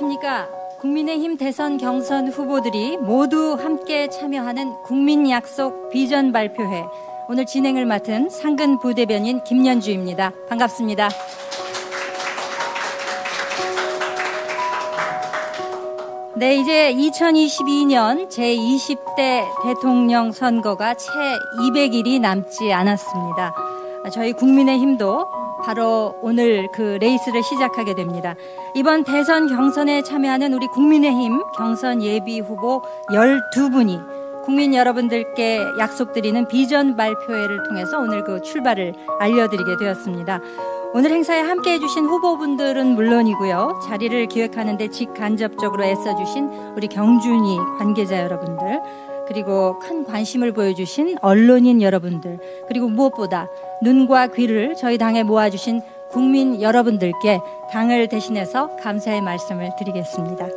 안녕하십니까. 국민의힘 대선 경선 후보들이 모두 함께 참여하는 국민약속 비전 발표회, 오늘 진행을 맡은 상근 부대변인 김연주입니다. 반갑습니다. 네, 이제 2022년 제20대 대통령 선거가 채 200일이 남지 않았습니다. 저희 국민의힘도 바로 오늘 그 레이스를 시작하게 됩니다. 이번 대선 경선에 참여하는 우리 국민의힘 경선 예비 후보 12분이 국민 여러분들께 약속드리는 비전 발표회를 통해서 오늘 그 출발을 알려드리게 되었습니다. 오늘 행사에 함께해 주신 후보분들은 물론이고요. 자리를 기획하는 데 직간접적으로 애써주신 우리 경준이 관계자 여러분들, 그리고 큰 관심을 보여주신 언론인 여러분들, 그리고 무엇보다 눈과 귀를 저희 당에 모아주신 국민 여러분들께 당을 대신해서 감사의 말씀을 드리겠습니다.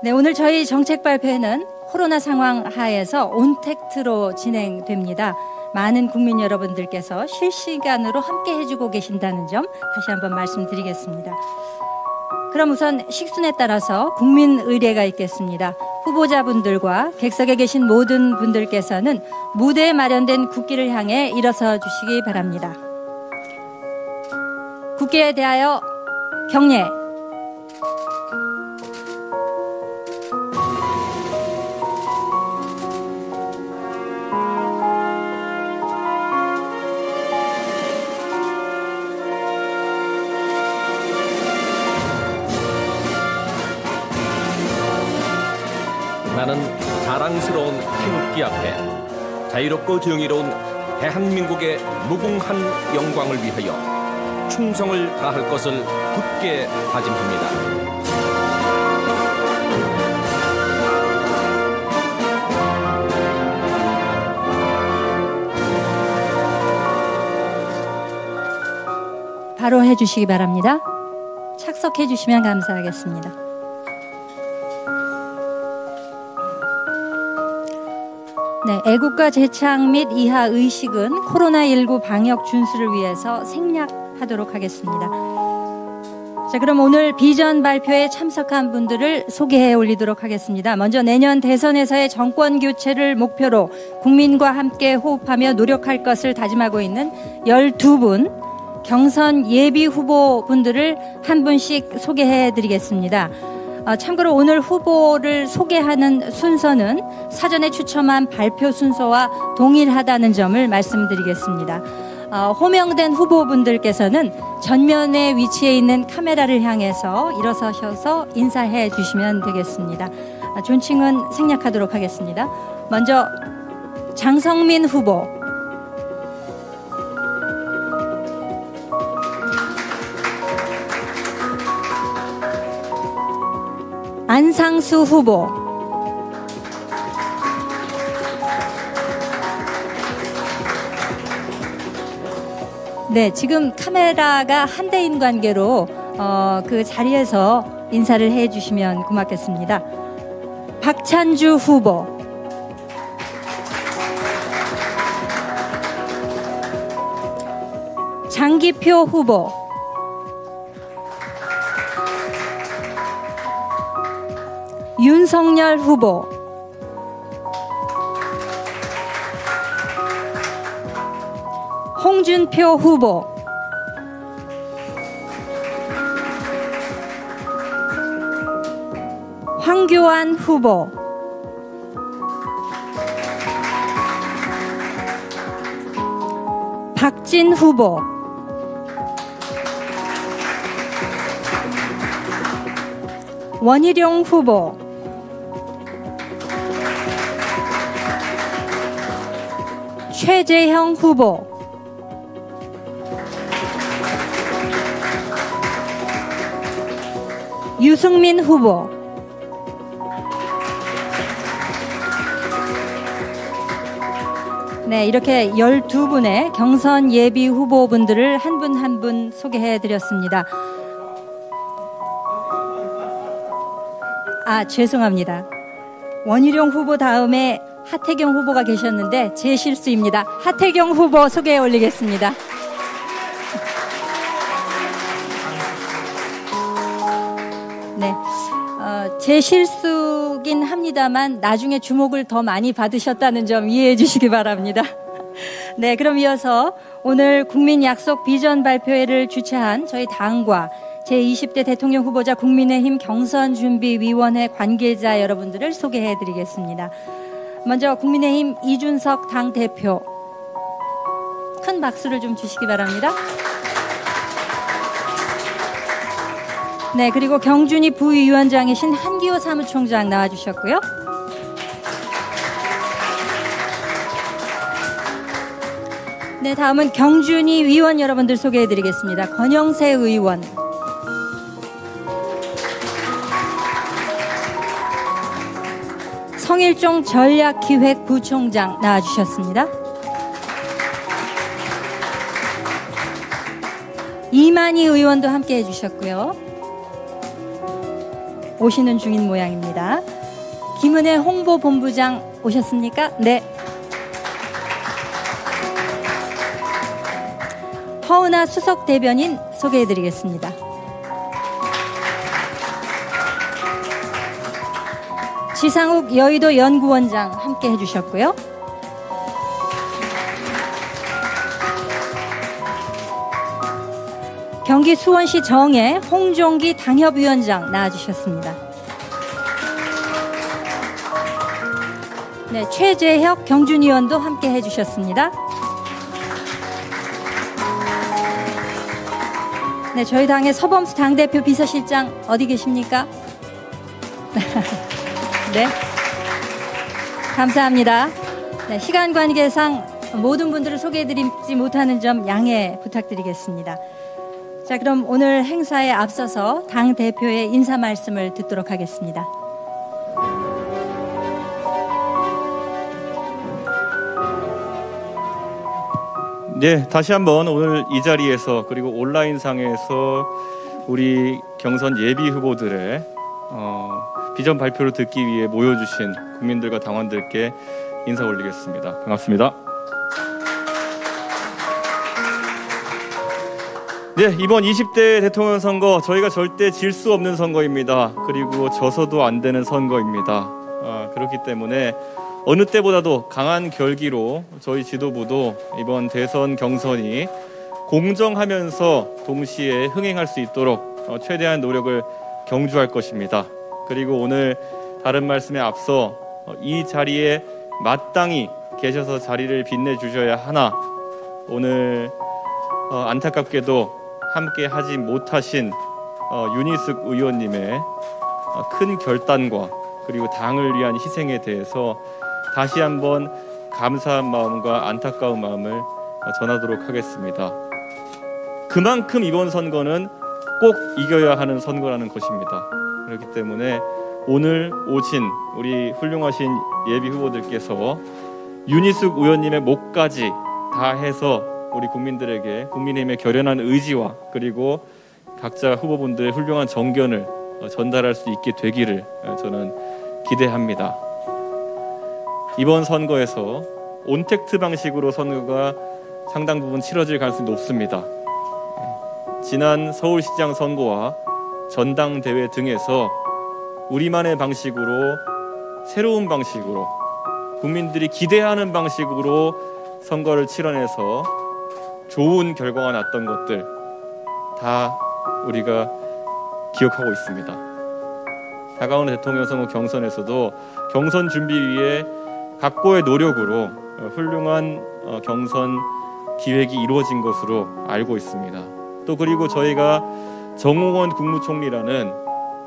네, 오늘 저희 정책 발표회는 코로나 상황 하에서 온택트로 진행됩니다. 많은 국민 여러분들께서 실시간으로 함께 해주고 계신다는 점 다시 한번 말씀드리겠습니다. 그럼 우선 식순에 따라서 국민 의례가 있겠습니다. 후보자분들과 객석에 계신 모든 분들께서는 무대에 마련된 국기를 향해 일어서 주시기 바랍니다. 국기에 대하여 경례. 나는 자랑스러운 태극기 앞에 자유롭고 정의로운 대한민국의 무궁한 영광을 위하여 충성을 다할 것을 굳게 다짐합니다. 바로 해주시기 바랍니다. 착석해 주시면 감사하겠습니다. 네, 애국가 제창 및 이하 의식은 코로나19 방역 준수를 위해서 생략하도록 하겠습니다. 자, 그럼 오늘 비전 발표에 참석한 분들을 소개해 올리도록 하겠습니다. 먼저 내년 대선에서의 정권 교체를 목표로 국민과 함께 호흡하며 노력할 것을 다짐하고 있는 12분 경선 예비 후보분들을 한 분씩 소개해 드리겠습니다. 참고로 오늘 후보를 소개하는 순서는 사전에 추첨한 발표 순서와 동일하다는 점을 말씀드리겠습니다. 호명된 후보분들께서는 전면에 위치해 있는 카메라를 향해서 일어서셔서 인사해 주시면 되겠습니다. 존칭은 생략하도록 하겠습니다. 먼저 장성민 후보, 안상수 후보, 네, 지금 카메라가 한 대인 관계로 그 자리에서 인사를 해 주시면 고맙겠습니다. 박찬주 후보, 장기표 후보, 윤석열 후보, 홍준표 후보, 황교안 후보, 박진 후보, 원희룡 후보, 최재형 후보, 유승민 후보, 네, 이렇게 12분의 경선 예비 후보분들을 한 분 한 분 소개해드렸습니다. 죄송합니다. 원희룡 후보 다음에 하태경 후보가 계셨는데 제 실수입니다. 하태경 후보 소개해 올리겠습니다. 네, 제 실수긴 합니다만 나중에 주목을 더 많이 받으셨다는 점 이해해 주시기 바랍니다. 네, 그럼 이어서 오늘 국민 약속 비전 발표회를 주최한 저희 당과 제20대 대통령 후보자 국민의힘 경선준비위원회 관계자 여러분들을 소개해 드리겠습니다. 먼저 국민의힘 이준석 당대표, 큰 박수를 좀 주시기 바랍니다. 네, 그리고 경준희 부위원장이신 한기호 사무총장 나와주셨고요. 네, 다음은 경준희 위원 여러분들 소개해드리겠습니다. 권영세 의원, 성일종 전략기획부총장 나와주셨습니다. 이만희 의원도 함께 해주셨고요. 오시는 중인 모양입니다. 김은혜 홍보본부장 오셨습니까? 네. 허은하 수석대변인 소개해드리겠습니다. 지상욱 여의도 연구원장 함께 해주셨고요. 경기 수원시 정해 홍종기 당협위원장 나와주셨습니다. 네, 최재혁 경준위원도 함께 해주셨습니다. 네, 저희 당의 서범수 당대표 비서실장 어디 계십니까? 네, 감사합니다. 네, 시간 관계상 모든 분들을 소개해드리지 못하는 점 양해 부탁드리겠습니다. 자, 그럼 오늘 행사에 앞서서 당 대표의 인사 말씀을 듣도록 하겠습니다. 네, 다시 한번 오늘 이 자리에서 그리고 온라인상에서 우리 경선 예비 후보들의 비전 발표를 듣기 위해 모여주신 국민들과 당원들께 인사 올리겠습니다. 반갑습니다. 네, 이번 20대 대통령 선거 저희가 절대 질 수 없는 선거입니다. 그리고 져서도 안 되는 선거입니다. 그렇기 때문에 어느 때보다도 강한 결기로 저희 지도부도 이번 대선 경선이 공정하면서 동시에 흥행할 수 있도록 최대한 노력을 경주할 것입니다. 그리고 오늘 다른 말씀에 앞서 이 자리에 마땅히 계셔서 자리를 빛내주셔야 하나 오늘 안타깝게도 함께 하지 못하신 윤희숙 의원님의 큰 결단과 그리고 당을 위한 희생에 대해서 다시 한번 감사한 마음과 안타까운 마음을 전하도록 하겠습니다. 그만큼 이번 선거는 꼭 이겨야 하는 선거라는 것입니다. 그렇기 때문에 오늘 오신 우리 훌륭하신 예비 후보들께서 윤희숙 의원님의 목까지 다 해서 우리 국민들에게 국민의힘의 결연한 의지와 그리고 각자 후보분들의 훌륭한 정견을 전달할 수 있게 되기를 저는 기대합니다. 이번 선거에서 온택트 방식으로 선거가 상당 부분 치러질 가능성이 높습니다. 지난 서울시장 선거와 전당대회 등에서 우리만의 방식으로 새로운 방식으로 국민들이 기대하는 방식으로 선거를 치러내서 좋은 결과가 났던 것들 다 우리가 기억하고 있습니다. 다가오는 대통령 선거 경선에서도 경선 준비위에 각고의 노력으로 훌륭한 경선 기획이 이루어진 것으로 알고 있습니다. 또 그리고 저희가 정홍원 국무총리라는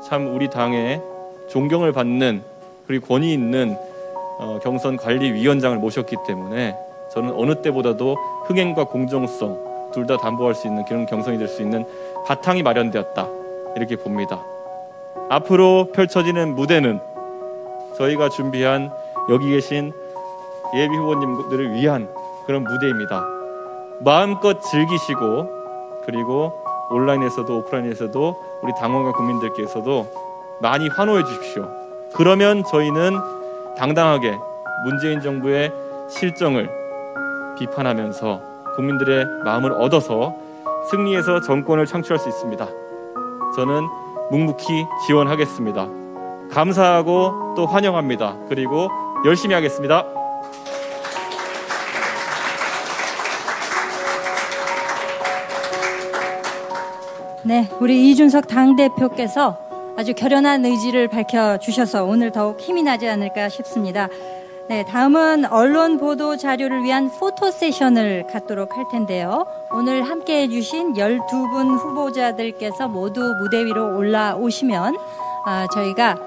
참 우리 당의 존경을 받는 그리고 권위 있는 경선 관리위원장을 모셨기 때문에 저는 어느 때보다도 흥행과 공정성 둘 다 담보할 수 있는 그런 경선이 될 수 있는 바탕이 마련되었다 이렇게 봅니다. 앞으로 펼쳐지는 무대는 저희가 준비한 여기 계신 예비 후보님들을 위한 그런 무대입니다. 마음껏 즐기시고 그리고 온라인에서도 오프라인에서도 우리 당원과 국민들께서도 많이 환호해 주십시오. 그러면 저희는 당당하게 문재인 정부의 실정을 비판하면서 국민들의 마음을 얻어서 승리해서 정권을 창출할 수 있습니다. 저는 묵묵히 지원하겠습니다. 감사하고 또 환영합니다. 그리고 열심히 하겠습니다. 네, 우리 이준석 당대표께서 아주 결연한 의지를 밝혀주셔서 오늘 더욱 힘이 나지 않을까 싶습니다. 네, 다음은 언론 보도 자료를 위한 포토 세션을 갖도록 할 텐데요. 오늘 함께 해주신 12분 후보자들께서 모두 무대 위로 올라오시면 저희가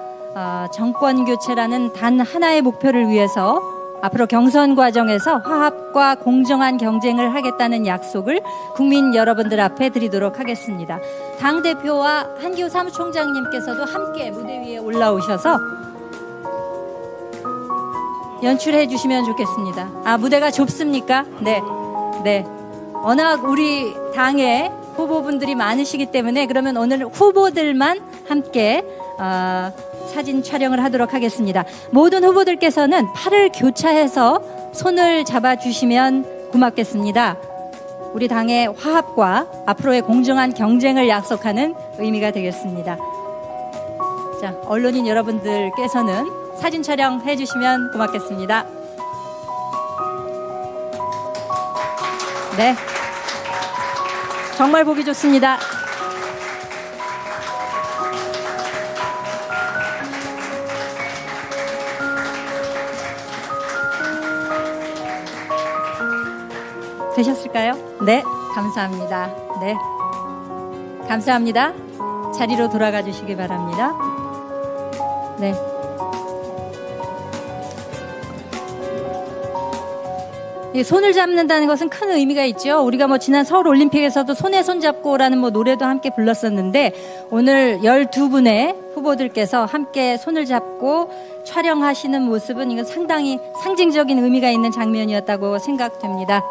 정권 교체라는 단 하나의 목표를 위해서 앞으로 경선 과정에서 화합과 공정한 경쟁을 하겠다는 약속을 국민 여러분들 앞에 드리도록 하겠습니다. 당대표와 한기호 사무총장님께서도 함께 무대 위에 올라오셔서 연출해 주시면 좋겠습니다. 무대가 좁습니까? 네. 워낙 우리 당의 후보분들이 많으시기 때문에 그러면 오늘 후보들만 함께 사진 촬영을 하도록 하겠습니다. 모든 후보들께서는 팔을 교차해서 손을 잡아주시면 고맙겠습니다. 우리 당의 화합과 앞으로의 공정한 경쟁을 약속하는 의미가 되겠습니다. 자, 언론인 여러분들께서는 사진 촬영해 주시면 고맙겠습니다. 네. 정말 보기 좋습니다. 되셨을까요? 네, 감사합니다. 네, 감사합니다. 자리로 돌아가 주시기 바랍니다. 네. 손을 잡는다는 것은 큰 의미가 있죠. 우리가 지난 서울 올림픽에서도 손에 손 잡고라는 노래도 함께 불렀었는데 오늘 12분의 후보들께서 함께 손을 잡고 촬영하시는 모습은 이건 상당히 상징적인 의미가 있는 장면이었다고 생각됩니다.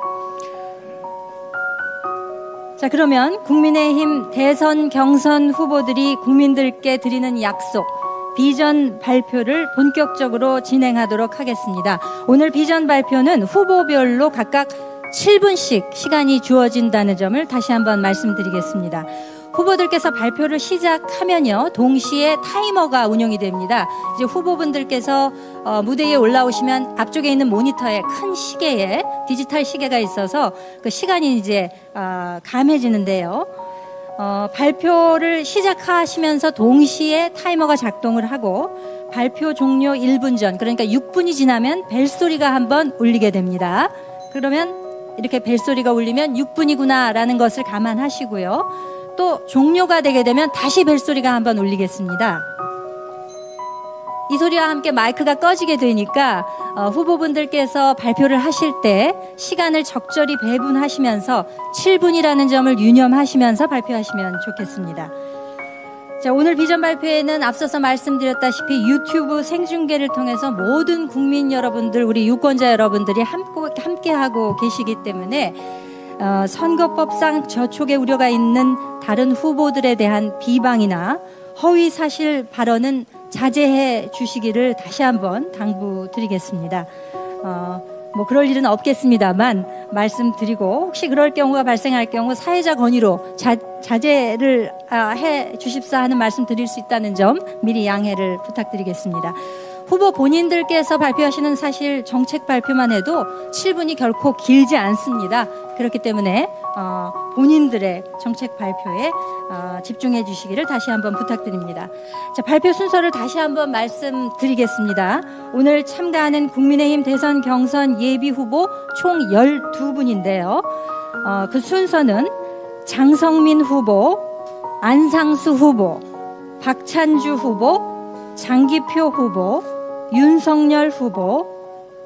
자, 그러면 국민의힘 대선 경선 후보들이 국민들께 드리는 약속, 비전 발표를 본격적으로 진행하도록 하겠습니다. 오늘 비전 발표는 후보별로 각각 7분씩 시간이 주어진다는 점을 다시 한번 말씀드리겠습니다. 후보들께서 발표를 시작하면요, 동시에 타이머가 운영이 됩니다. 이제 후보분들께서 무대에 올라오시면 앞쪽에 있는 모니터에 큰 시계에 디지털 시계가 있어서 그 시간이 이제 감해지는데요. 발표를 시작하시면서 동시에 타이머가 작동을 하고 발표 종료 1분 전, 그러니까 6분이 지나면 벨소리가 한번 울리게 됩니다. 그러면 이렇게 벨소리가 울리면 6분이구나 라는 것을 감안하시고요. 또 종료가 되게 되면 다시 벨소리가 한번 울리겠습니다. 이 소리와 함께 마이크가 꺼지게 되니까 후보분들께서 발표를 하실 때 시간을 적절히 배분하시면서 7분이라는 점을 유념하시면서 발표하시면 좋겠습니다. 자, 오늘 비전 발표에는 앞서서 말씀드렸다시피 유튜브 생중계를 통해서 모든 국민 여러분들, 우리 유권자 여러분들이 함께하고 계시기 때문에 선거법상 저촉의 우려가 있는 다른 후보들에 대한 비방이나 허위 사실 발언은 자제해 주시기를 다시 한번 당부드리겠습니다. 그럴 일은 없겠습니다만 말씀드리고, 혹시 그럴 경우가 발생할 경우 사회자 건의로 자제를 해 주십사 하는 말씀 드릴 수 있다는 점 미리 양해를 부탁드리겠습니다. 후보 본인들께서 발표하시는 사실 정책 발표만 해도 7분이 결코 길지 않습니다. 그렇기 때문에 본인들의 정책 발표에 집중해 주시기를 다시 한번 부탁드립니다. 자, 발표 순서를 다시 한번 말씀드리겠습니다. 오늘 참가하는 국민의힘 대선 경선 예비 후보 총 12분인데요. 그 순서는 장성민 후보, 안상수 후보, 박찬주 후보, 장기표 후보, 윤석열 후보,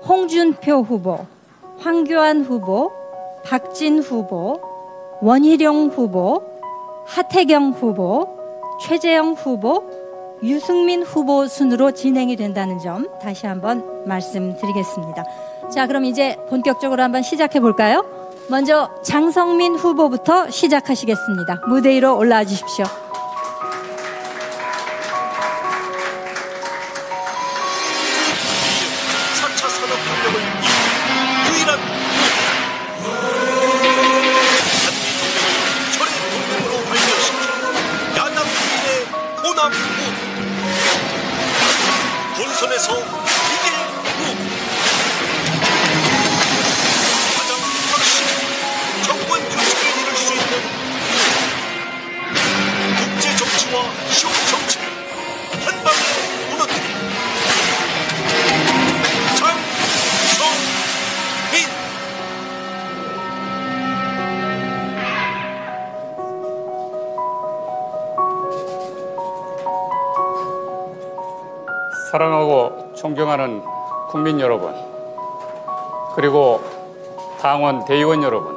홍준표 후보, 황교안 후보, 박진 후보, 원희룡 후보, 하태경 후보, 최재형 후보, 유승민 후보 순으로 진행이 된다는 점 다시 한번 말씀드리겠습니다. 자, 그럼 이제 본격적으로 한번 시작해 볼까요? 먼저 장성민 후보부터 시작하시겠습니다. 무대 위로 올라와 주십시오. 사랑하고 존경하는 국민 여러분, 그리고 당원 대의원 여러분,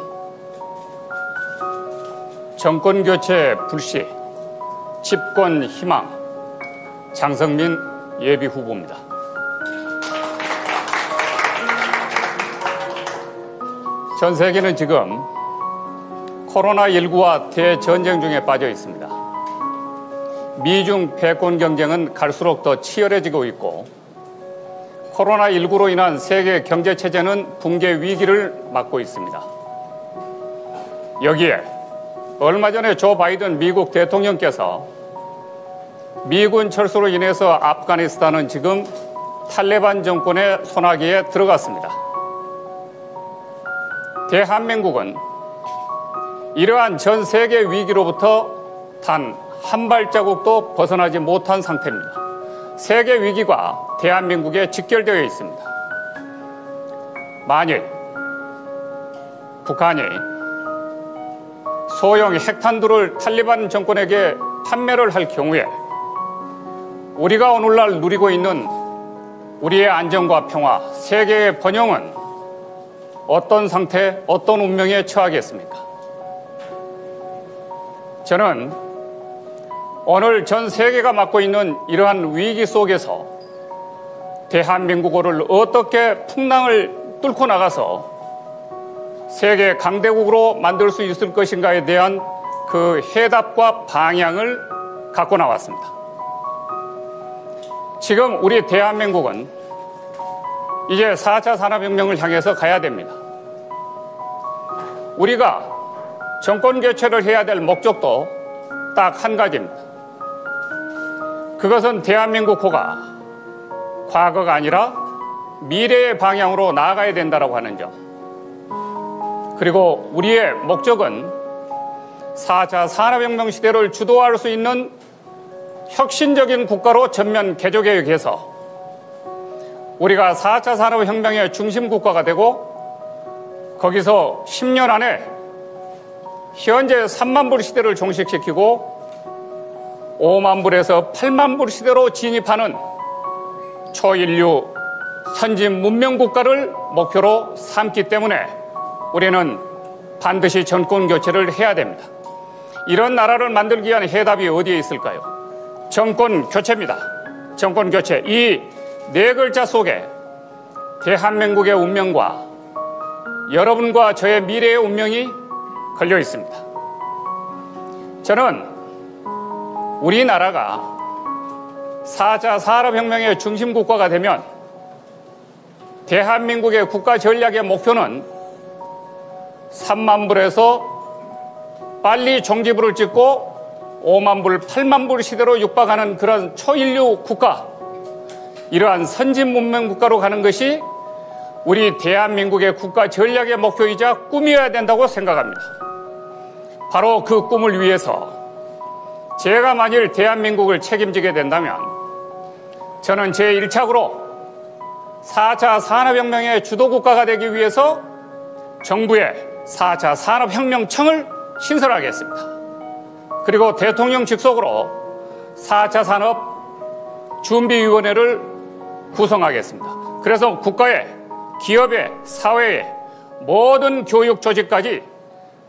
정권 교체 불씨, 집권 희망, 장성민 예비 후보입니다. 전 세계는 지금 코로나19와 대전쟁 중에 빠져 있습니다. 미중 패권 경쟁은 갈수록 더 치열해지고 있고, 코로나19로 인한 세계 경제 체제는 붕괴 위기를 맞고 있습니다. 여기에 얼마 전에 조 바이든 미국 대통령께서 미군 철수로 인해서 아프가니스탄은 지금 탈레반 정권의 손아귀에 들어갔습니다. 대한민국은 이러한 전 세계 위기로부터 단 한 발자국도 벗어나지 못한 상태입니다. 세계 위기가 대한민국에 직결되어 있습니다. 만일 북한이 소형 핵탄두를 탈리반 정권에게 판매를 할 경우에 우리가 오늘날 누리고 있는 우리의 안정과 평화, 세계의 번영은 어떤 상태, 어떤 운명에 처하겠습니까? 저는 오늘 전 세계가 맞고 있는 이러한 위기 속에서 대한민국을 어떻게 풍랑을 뚫고 나가서 세계 강대국으로 만들 수 있을 것인가에 대한 그 해답과 방향을 갖고 나왔습니다. 지금 우리 대한민국은 이제 4차 산업혁명을 향해서 가야 됩니다. 우리가 정권 교체를 해야 될 목적도 딱 한 가지입니다. 그것은 대한민국호가 과거가 아니라 미래의 방향으로 나아가야 된다고 하는 점. 그리고 우리의 목적은 4차 산업혁명 시대를 주도할 수 있는 혁신적인 국가로 전면 개조개혁해서 우리가 4차 산업혁명의 중심 국가가 되고 거기서 10년 안에 현재 3만 불 시대를 종식시키고 5만 불에서 8만 불 시대로 진입하는 초인류 선진 문명 국가를 목표로 삼기 때문에 우리는 반드시 정권 교체를 해야 됩니다. 이런 나라를 만들기 위한 해답이 어디에 있을까요? 정권 교체입니다. 정권 교체. 이 네 글자 속에 대한민국의 운명과 여러분과 저의 미래의 운명이 걸려 있습니다. 저는 우리나라가 4차 산업혁명의 중심 국가가 되면 대한민국의 국가 전략의 목표는 3만 불에서 빨리 종지부를 찍고 5만 불, 8만 불 시대로 육박하는 그런 초인류 국가, 이러한 선진 문명 국가로 가는 것이 우리 대한민국의 국가 전략의 목표이자 꿈이어야 된다고 생각합니다. 바로 그 꿈을 위해서 제가 만일 대한민국을 책임지게 된다면 저는 제1착으로 4차 산업혁명의 주도국가가 되기 위해서 정부의 4차 산업혁명청을 신설하겠습니다. 그리고 대통령 직속으로 4차 산업준비위원회를 구성하겠습니다. 그래서 국가의, 기업의, 사회의 모든 교육 조직까지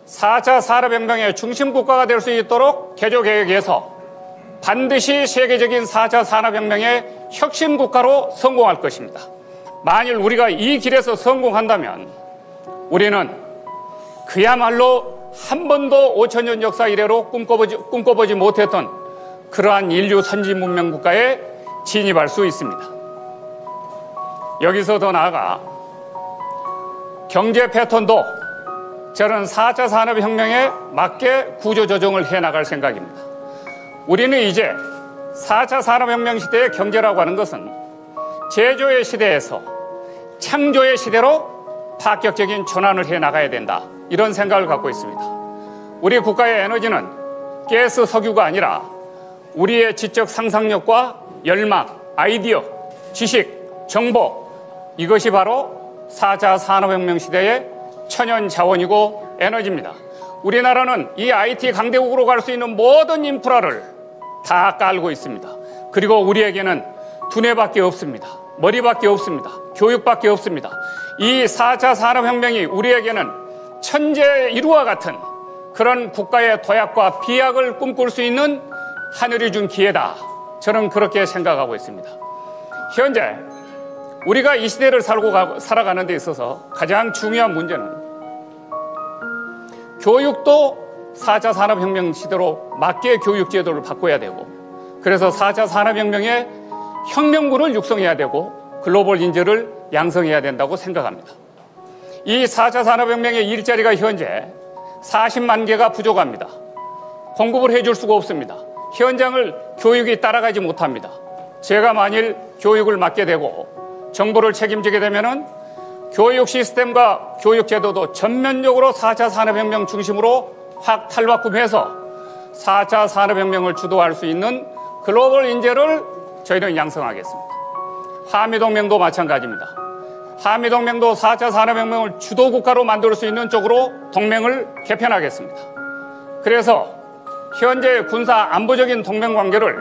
4차 산업혁명의 중심 국가가 될 수 있도록 개조개혁해서 반드시 세계적인 4차 산업혁명의 혁신 국가로 성공할 것입니다. 만일 우리가 이 길에서 성공한다면 우리는 그야말로 한 번도 5천년 역사 이래로 꿈꿔보지 못했던 그러한 인류 선진 문명 국가에 진입할 수 있습니다. 여기서 더 나아가 경제 패턴도 저는 4차 산업혁명에 맞게 구조조정을 해나갈 생각입니다. 우리는 이제 4차 산업혁명 시대의 경제라고 하는 것은 제조의 시대에서 창조의 시대로 파격적인 전환을 해나가야 된다, 이런 생각을 갖고 있습니다. 우리 국가의 에너지는 가스, 석유가 아니라 우리의 지적 상상력과 열망, 아이디어, 지식, 정보, 이것이 바로 4차 산업혁명 시대의 천연 자원이고 에너지입니다. 우리나라는 이 IT 강대국으로 갈 수 있는 모든 인프라를 다 깔고 있습니다. 그리고 우리에게는 두뇌밖에 없습니다. 머리밖에 없습니다. 교육밖에 없습니다. 이 4차 산업혁명이 우리에게는 천재 이루와 같은 그런 국가의 도약과 비약을 꿈꿀 수 있는 하늘이 준 기회다. 저는 그렇게 생각하고 있습니다. 현재 우리가 이 시대를 살아가는 데 있어서 가장 중요한 문제는 교육도 4차 산업혁명 시대로 맞게 교육 제도를 바꿔야 되고, 그래서 4차 산업혁명의 혁명군을 육성해야 되고 글로벌 인재를 양성해야 된다고 생각합니다. 이 4차 산업혁명의 일자리가 현재 40만 개가 부족합니다. 공급을 해줄 수가 없습니다. 현장을 교육이 따라가지 못합니다. 제가 만일 교육을 맡게 되고 정보를 책임지게 되면은 교육 시스템과 교육 제도도 전면적으로 4차 산업혁명 중심으로 확 탈바꿈해서 4차 산업혁명을 주도할 수 있는 글로벌 인재를 저희는 양성하겠습니다. 한미동맹도 마찬가지입니다. 한미동맹도 4차 산업혁명을 주도국가로 만들 수 있는 쪽으로 동맹을 개편하겠습니다. 그래서 현재 군사 안보적인 동맹관계를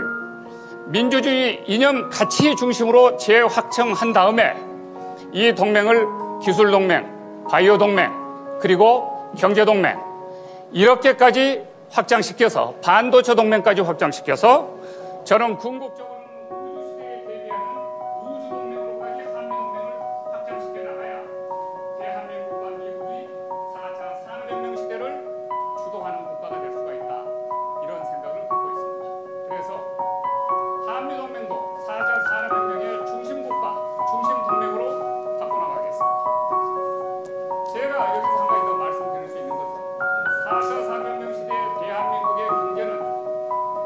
민주주의 이념 가치 중심으로 재확정한 다음에 이 동맹을 기술동맹, 바이오동맹, 그리고 경제동맹 이렇게까지 확장시켜서 반도체 동맹까지 확장시켜서 저는 궁극적으로는 우주시대에 대비하는 우주동맹으로까지 한미동맹을 확장시켜 나가야 대한민국과 미국이 4차 산업혁명 시대를 주도하는 국가가 될 수가 있다. 이런 생각을 갖고 있습니다. 그래서 한미동맹도 4차 산업혁명의 중심국가, 중심동맹으로 바꿔나가겠습니다. 제가 여기서 한 가지 더 말씀드릴 수 있는 것은 4차 산업혁명 시대의 대한민국의 경제는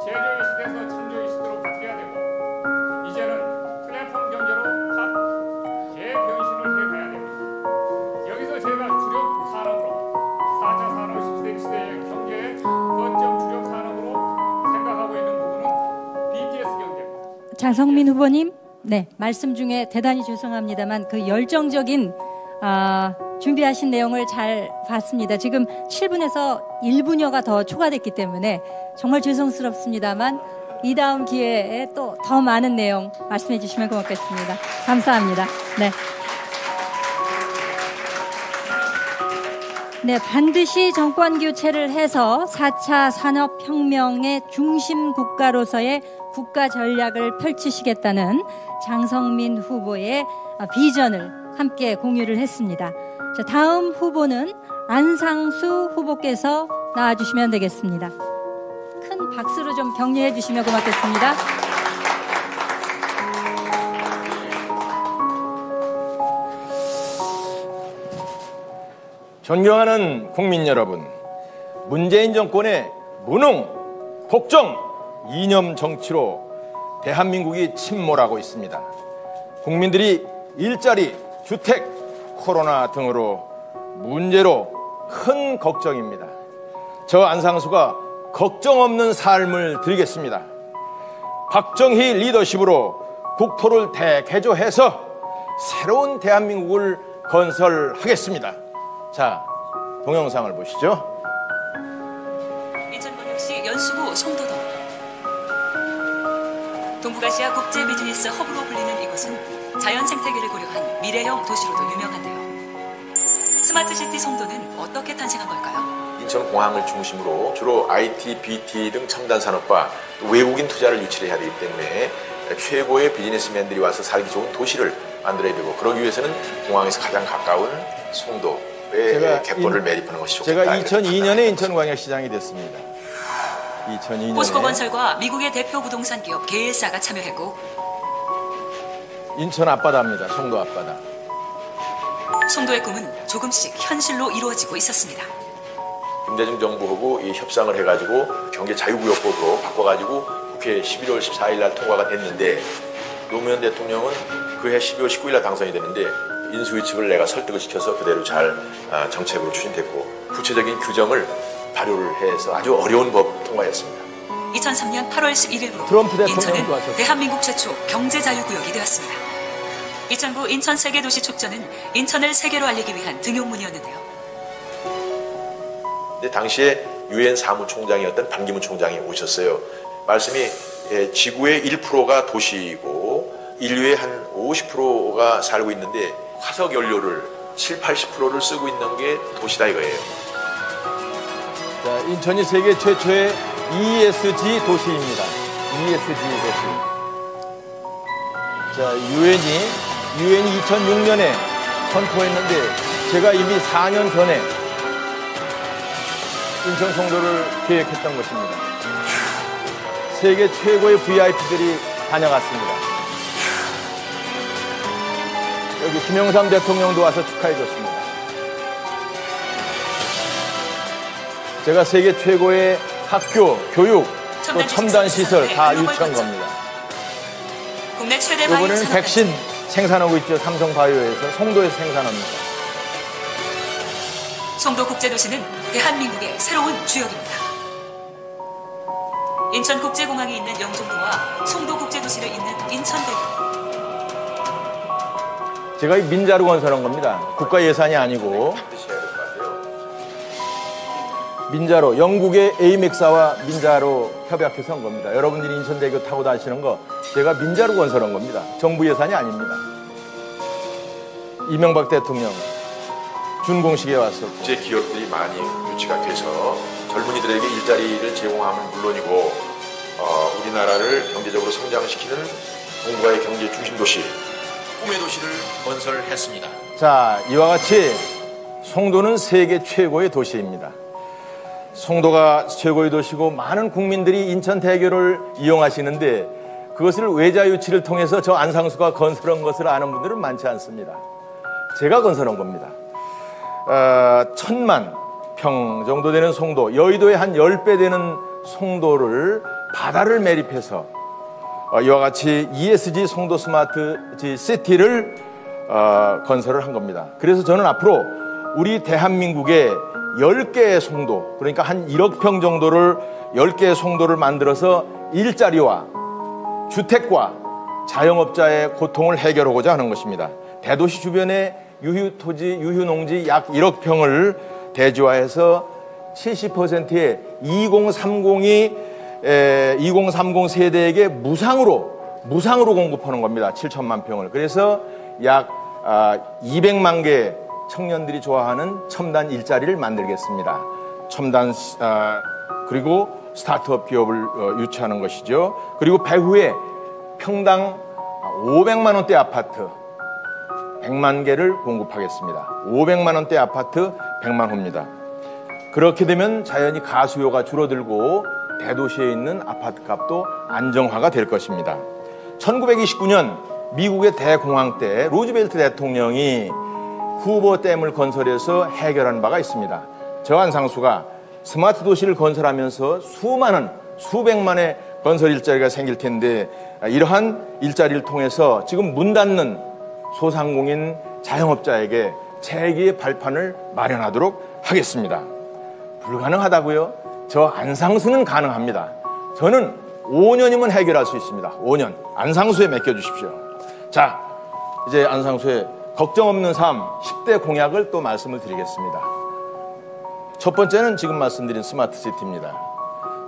제조의 시대에서 창조의 시대로 바뀌어야 되고, 이제는 플랫폼 경제로 확 재변신을 해가야 됩니다. 여기서 제가 주력 산업으로 4차 산업 시대의 경제의 거점 주력 산업으로 생각하고 있는 부분은 BTS 경제입니다. 장성민 후보님, 네, 말씀 중에 대단히 죄송합니다만 그 열정적인 준비하신 내용을 잘 봤습니다. 지금 7분에서 1분여가 더 초과됐기 때문에 정말 죄송스럽습니다만 이 다음 기회에 또 더 많은 내용 말씀해 주시면 고맙겠습니다. 감사합니다. 네. 네, 반드시 정권 교체를 해서 4차 산업혁명의 중심 국가로서의 국가 전략을 펼치시겠다는 장성민 후보의 비전을 함께 공유를 했습니다. 자, 다음 후보는 안상수 후보께서 나와주시면 되겠습니다. 큰 박수로 좀 격려해 주시면 고맙겠습니다. 존경하는 국민 여러분, 문재인 정권의 무능, 독점, 이념 정치로 대한민국이 침몰하고 있습니다. 국민들이 일자리, 주택, 코로나 등으로 문제로 큰 걱정입니다. 저 안상수가 걱정 없는 삶을 드리겠습니다. 박정희 리더십으로 국토를 대개조해서 새로운 대한민국을 건설하겠습니다. 자, 동영상을 보시죠. 인천광역시 연수구 송도동. 동북아시아 국제 비즈니스 허브로 불리는 이곳은 자연 생태계를 고려한 미래형 도시로도 유명한데요. 스마트시티 송도는 어떻게 탄생한 걸까요? 인천공항을 중심으로 주로 IT, BT 등 첨단 산업과 외국인 투자를 유치를 해야 되기 때문에 최고의 비즈니스맨들이 와서 살기 좋은 도시를 만들어야 되고, 그러기 위해서는 공항에서 가장 가까운 송도에 갯벌을 매립하는 것이 좋겠다. 제가 2002년에 인천광역시장이 됐습니다. 2002년에 포스코건설과 미국의 대표 부동산 기업 계일사가 참여했고, 인천 앞바다입니다. 송도 앞바다. 송도의 꿈은 조금씩 현실로 이루어지고 있었습니다. 김대중 정부하고 이 협상을 해가지고 경제 자유구역법으로 바꿔가지고 국회 11월 14일 날 통과가 됐는데, 노무현 대통령은 그해 12월 19일 날 당선이 되는데 인수위 측을 내가 설득을 시켜서 그대로 잘 정책으로 추진됐고, 구체적인 규정을 발효를 해서 아주 어려운 법 통과했습니다. 2003년 8월 11일부로 트럼프 대통령도 인천은 하셨어요. 대한민국 최초 경제자유구역이 되었습니다. 2009 인천 세계도시 축전은 인천을 세계로 알리기 위한 등용문이었는데요. 근데 당시에 유엔 사무총장이었던 반기문 총장이 오셨어요. 말씀이 지구의 1%가 도시이고 인류의 한 50%가 살고 있는데 화석 연료를 70-80%를 쓰고 있는 게 도시다 이거예요. 자, 인천이 세계 최초의 ESG 도시입니다. ESG 도시. 자, 유엔이 2006년에 선포했는데 제가 이미 4년 전에 인천 송도를 계획했던 것입니다. 세계 최고의 VIP들이 다녀갔습니다. 여기 김영삼 대통령도 와서 축하해줬습니다. 제가 세계 최고의 학교, 교육, 또 첨단 시설 다 유치한 겁니다. 국내 최대 이번에는 백신 생산하고 있죠. 삼성바이오에서 송도에서 생산합니다. 송도국제도시는 대한민국의 새로운 주역입니다. 인천국제공항이 있는 영종도와 송도국제도시를 잇는 인천대교. 제가 이 민자로 건설한 겁니다. 국가 예산이 아니고 민자로, 영국의 에이맥사와 민자로 협약해서 한 겁니다. 여러분들이 인천대교 타고 다니시는 거 제가 민자로 건설한 겁니다. 정부 예산이 아닙니다. 이명박 대통령 준공식에 왔었고 국제 기업들이 많이 유치가 돼서 젊은이들에게 일자리를 제공하면 물론이고 우리나라를 경제적으로 성장시키는 동북아의 경제 중심 도시, 꿈의 도시를 건설했습니다. 자, 이와 같이 송도는 세계 최고의 도시입니다. 송도가 최고의 도시고 많은 국민들이 인천대교를 이용하시는데 그것을 외자 유치를 통해서 저 안상수가 건설한 것을 아는 분들은 많지 않습니다. 제가 건설한 겁니다. 1000만 평 정도 되는 송도, 여의도의 한 10배 되는 송도를 바다를 매립해서 이와 같이 ESG 송도 스마트 시티를 건설을 한 겁니다. 그래서 저는 앞으로 우리 대한민국의 10개의 송도, 그러니까 한 1억 평 정도를 10개의 송도를 만들어서 일자리와 주택과 자영업자의 고통을 해결하고자 하는 것입니다. 대도시 주변에 유휴토지, 유휴농지 약 1억 평을 대지화해서 70%의 2030 세대에게 무상으로 공급하는 겁니다. 7천만 평을. 그래서 약 200만 개의 청년들이 좋아하는 첨단 일자리를 만들겠습니다. 그리고 스타트업 기업을 유치하는 것이죠. 그리고 배후에 평당 500만 원대 아파트 100만 개를 공급하겠습니다. 500만 원대 아파트 100만 호입니다. 그렇게 되면 자연히 가수요가 줄어들고 대도시에 있는 아파트 값도 안정화가 될 것입니다. 1929년 미국의 대공황 때 루즈벨트 대통령이 후보댐을 건설해서 해결한 바가 있습니다. 저 안상수가 스마트 도시를 건설하면서 수백만의 건설 일자리가 생길 텐데 이러한 일자리를 통해서 지금 문 닫는 소상공인 자영업자에게 재기의 발판을 마련하도록 하겠습니다. 불가능하다고요? 저 안상수는 가능합니다. 저는 5년이면 해결할 수 있습니다. 5년. 안상수에 맡겨주십시오. 자, 이제 안상수의 걱정 없는 삶 10대 공약을 또 말씀을 드리겠습니다. 첫 번째는 지금 말씀드린 스마트 시티입니다.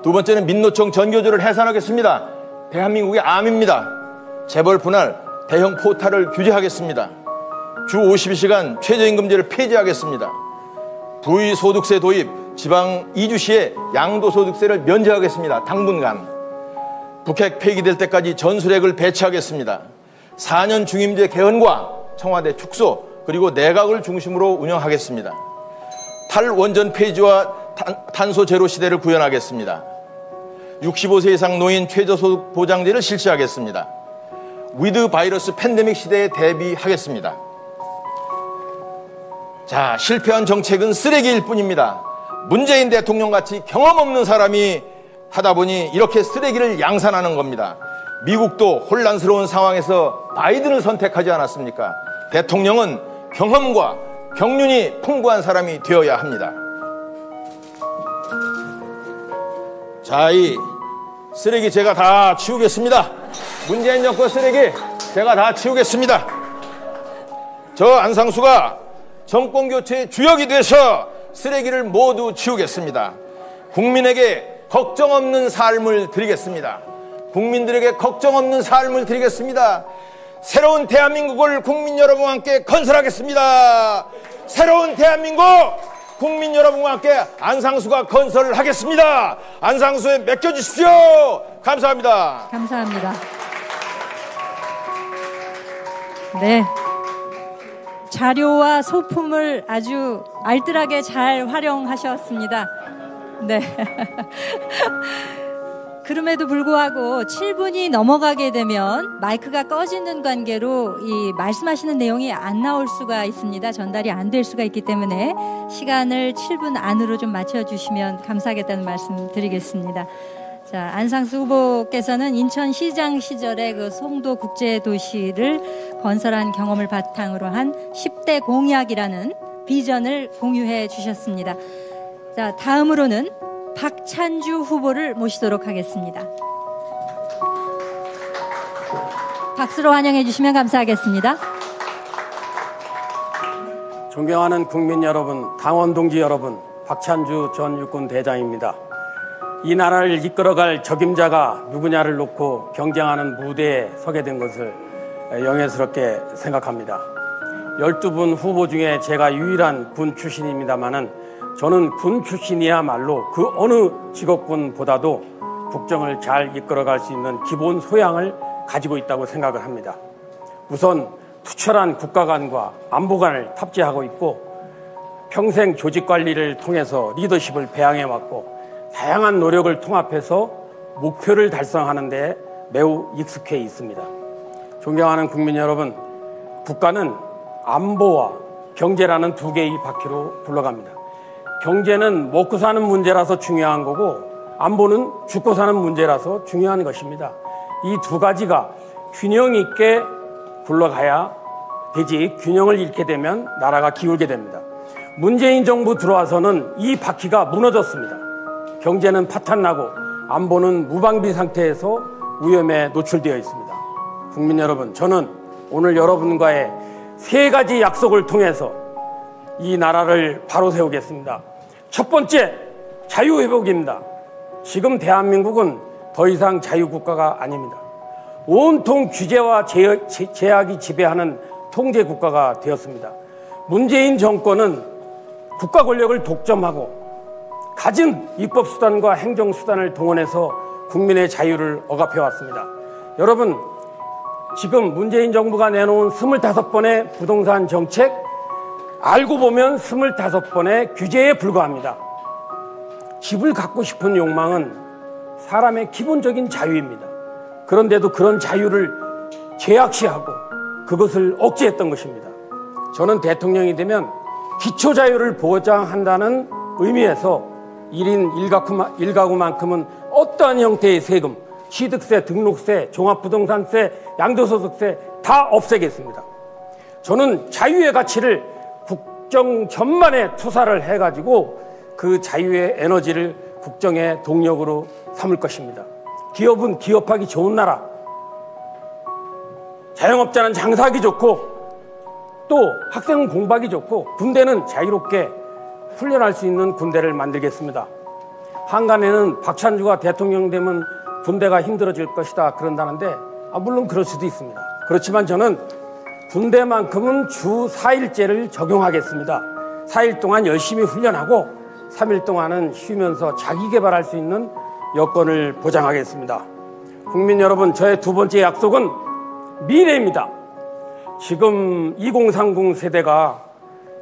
두 번째는 민노총 전교조를 해산하겠습니다. 대한민국의 암입니다. 재벌 분할 대형 포탈을 규제하겠습니다. 주 52시간 최저임금제를 폐지하겠습니다. 부의소득세 도입, 지방 이주시에 양도소득세를 면제하겠습니다. 당분간. 북핵 폐기될 때까지 전술핵을 배치하겠습니다. 4년 중임제 개헌과 청와대 축소, 그리고 내각을 중심으로 운영하겠습니다. 탈원전 폐지와 탄소 제로 시대를 구현하겠습니다. 65세 이상 노인 최저소득 보장제를 실시하겠습니다. 위드 바이러스 팬데믹 시대에 대비하겠습니다. 자, 실패한 정책은 쓰레기일 뿐입니다. 문재인 대통령같이 경험 없는 사람이 하다 보니 이렇게 쓰레기를 양산하는 겁니다. 미국도 혼란스러운 상황에서 바이든을 선택하지 않았습니까? 대통령은 경험과 경륜이 풍부한 사람이 되어야 합니다. 자, 이 쓰레기 제가 다 치우겠습니다. 문재인 정권 쓰레기 제가 다 치우겠습니다. 저 안상수가 정권교체의 주역이 돼서 쓰레기를 모두 치우겠습니다. 국민에게 걱정 없는 삶을 드리겠습니다. 국민들에게 걱정 없는 삶을 드리겠습니다. 새로운 대한민국을 국민 여러분과 함께 건설하겠습니다. 새로운 대한민국 국민 여러분과 함께 안상수가 건설을 하겠습니다. 안상수에 맡겨주십시오. 감사합니다. 감사합니다. 네. 자료와 소품을 아주 알뜰하게 잘 활용하셨습니다. 네. 그럼에도 불구하고 7분이 넘어가게 되면 마이크가 꺼지는 관계로 이 말씀하시는 내용이 안 나올 수가 있습니다. 전달이 안 될 수가 있기 때문에 시간을 7분 안으로 좀 맞춰주시면 감사하겠다는 말씀 드리겠습니다. 자, 안상수 후보께서는 인천시장 시절에 그 송도 국제도시를 건설한 경험을 바탕으로 한 10대 공약이라는 비전을 공유해 주셨습니다. 자, 다음으로는 박찬주 후보를 모시도록 하겠습니다. 박수로 환영해 주시면 감사하겠습니다. 존경하는 국민 여러분, 당원 동지 여러분, 박찬주 전 육군 대장입니다. 이 나라를 이끌어갈 적임자가 누구냐를 놓고 경쟁하는 무대에 서게 된 것을 영예스럽게 생각합니다. 12분 후보 중에 제가 유일한 군 출신입니다마는 저는 군 출신이야말로 그 어느 직업군보다도 국정을 잘 이끌어갈 수 있는 기본 소양을 가지고 있다고 생각을 합니다. 우선 투철한 국가관과 안보관을 탑재하고 있고 평생 조직관리를 통해서 리더십을 배양해왔고 다양한 노력을 통합해서 목표를 달성하는 데 매우 익숙해 있습니다. 존경하는 국민 여러분, 국가는 안보와 경제라는 두 개의 바퀴로 굴러갑니다. 경제는 먹고 사는 문제라서 중요한 거고 안보는 죽고 사는 문제라서 중요한 것입니다. 이 두 가지가 균형 있게 굴러가야 되지 균형을 잃게 되면 나라가 기울게 됩니다. 문재인 정부 들어와서는 이 바퀴가 무너졌습니다. 경제는 파탄나고 안보는 무방비 상태에서 위험에 노출되어 있습니다. 국민 여러분, 저는 오늘 여러분과의 세 가지 약속을 통해서 이 나라를 바로 세우겠습니다. 첫 번째, 자유회복입니다. 지금 대한민국은 더 이상 자유국가가 아닙니다. 온통 규제와 제약이 지배하는 통제국가가 되었습니다. 문재인 정권은 국가 권력을 독점하고 가진 입법수단과 행정수단을 동원해서 국민의 자유를 억압해왔습니다. 여러분, 지금 문재인 정부가 내놓은 25번의 부동산 정책, 알고 보면 25번의 규제에 불과합니다. 집을 갖고 싶은 욕망은 사람의 기본적인 자유입니다. 그런데도 그런 자유를 제약시하고 그것을 억제했던 것입니다. 저는 대통령이 되면 기초자유를 보장한다는 의미에서 1인 1가구만큼은 어떠한 형태의 세금, 취득세, 등록세, 종합부동산세, 양도소득세 다 없애겠습니다. 저는 자유의 가치를 국정 전반에 투사를 해가지고 그 자유의 에너지를 국정의 동력으로 삼을 것입니다. 기업은 기업하기 좋은 나라, 자영업자는 장사하기 좋고 또 학생은 공부하기 좋고 군대는 자유롭게 훈련할 수 있는 군대를 만들겠습니다. 한간에는 박찬주가 대통령 되면 군대가 힘들어질 것이다 그런다는데 물론 그럴 수도 있습니다. 그렇지만 저는 군대만큼은 주 4일제를 적용하겠습니다. 4일 동안 열심히 훈련하고 3일 동안은 쉬면서 자기 개발할 수 있는 여건을 보장하겠습니다. 국민 여러분, 저의 두 번째 약속은 미래입니다. 지금 2030 세대가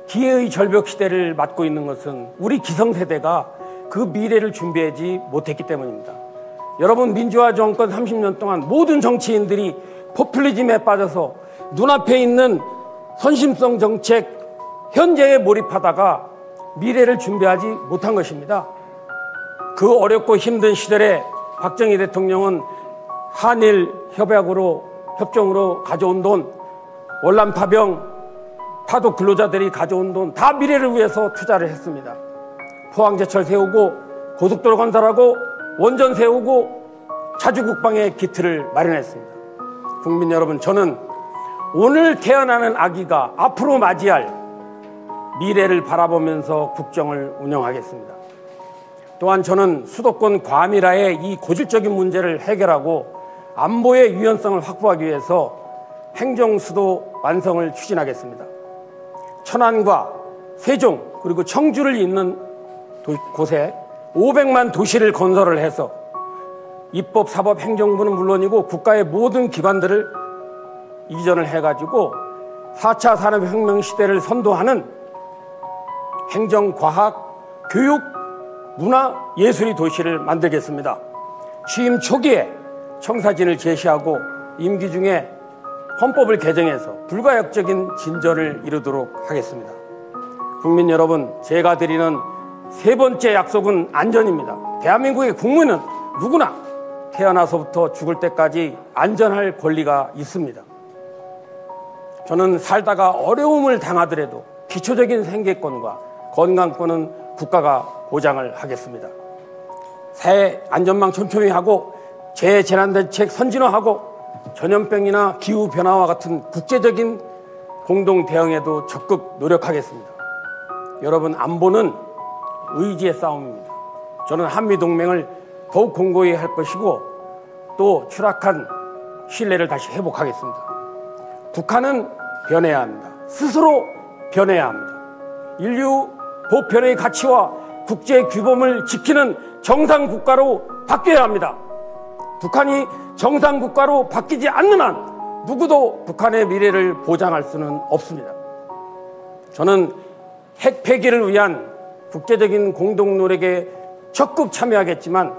기회의 절벽 시대를 맞고 있는 것은 우리 기성세대가 그 미래를 준비하지 못했기 때문입니다. 여러분, 민주화 정권 30년 동안 모든 정치인들이 포퓰리즘에 빠져서 눈앞에 있는 선심성 정책 현재에 몰입하다가 미래를 준비하지 못한 것입니다. 그 어렵고 힘든 시절에 박정희 대통령은 한일 협정으로 가져온 돈, 월남 파병, 파독 근로자들이 가져온 돈 다 미래를 위해서 투자를 했습니다. 포항제철 세우고 고속도로 건설하고 원전 세우고 자주국방의 기틀을 마련했습니다. 국민 여러분, 저는 오늘 태어나는 아기가 앞으로 맞이할 미래를 바라보면서 국정을 운영하겠습니다. 또한 저는 수도권 과밀화의 이 고질적인 문제를 해결하고 안보의 유연성을 확보하기 위해서 행정수도 완성을 추진하겠습니다. 천안과 세종 그리고 청주를 잇는 곳에 500만 도시를 건설을 해서 입법, 사법, 행정부는 물론이고 국가의 모든 기관들을 이전을 해가지고 4차 산업혁명 시대를 선도하는 행정, 과학, 교육, 문화, 예술의 도시를 만들겠습니다. 취임 초기에 청사진을 제시하고 임기 중에 헌법을 개정해서 불가역적인 진전을 이루도록 하겠습니다. 국민 여러분, 제가 드리는 세 번째 약속은 안전입니다. 대한민국의 국민은 누구나 태어나서부터 죽을 때까지 안전할 권리가 있습니다. 저는 살다가 어려움을 당하더라도 기초적인 생계권과 건강권은 국가가 보장을 하겠습니다. 사회 안전망 촘촘히 하고 재재난대책 선진화하고 전염병이나 기후변화와 같은 국제적인 공동 대응에도 적극 노력하겠습니다. 여러분, 안보는 의지의 싸움입니다. 저는 한미동맹을 더욱 공고히 할 것이고 또 추락한 신뢰를 다시 회복하겠습니다. 북한은 변해야 합니다. 스스로 변해야 합니다. 인류 보편의 가치와 국제 규범을 지키는 정상국가로 바뀌어야 합니다. 북한이 정상국가로 바뀌지 않는 한 누구도 북한의 미래를 보장할 수는 없습니다. 저는 핵 폐기를 위한 국제적인 공동 노력에 적극 참여하겠지만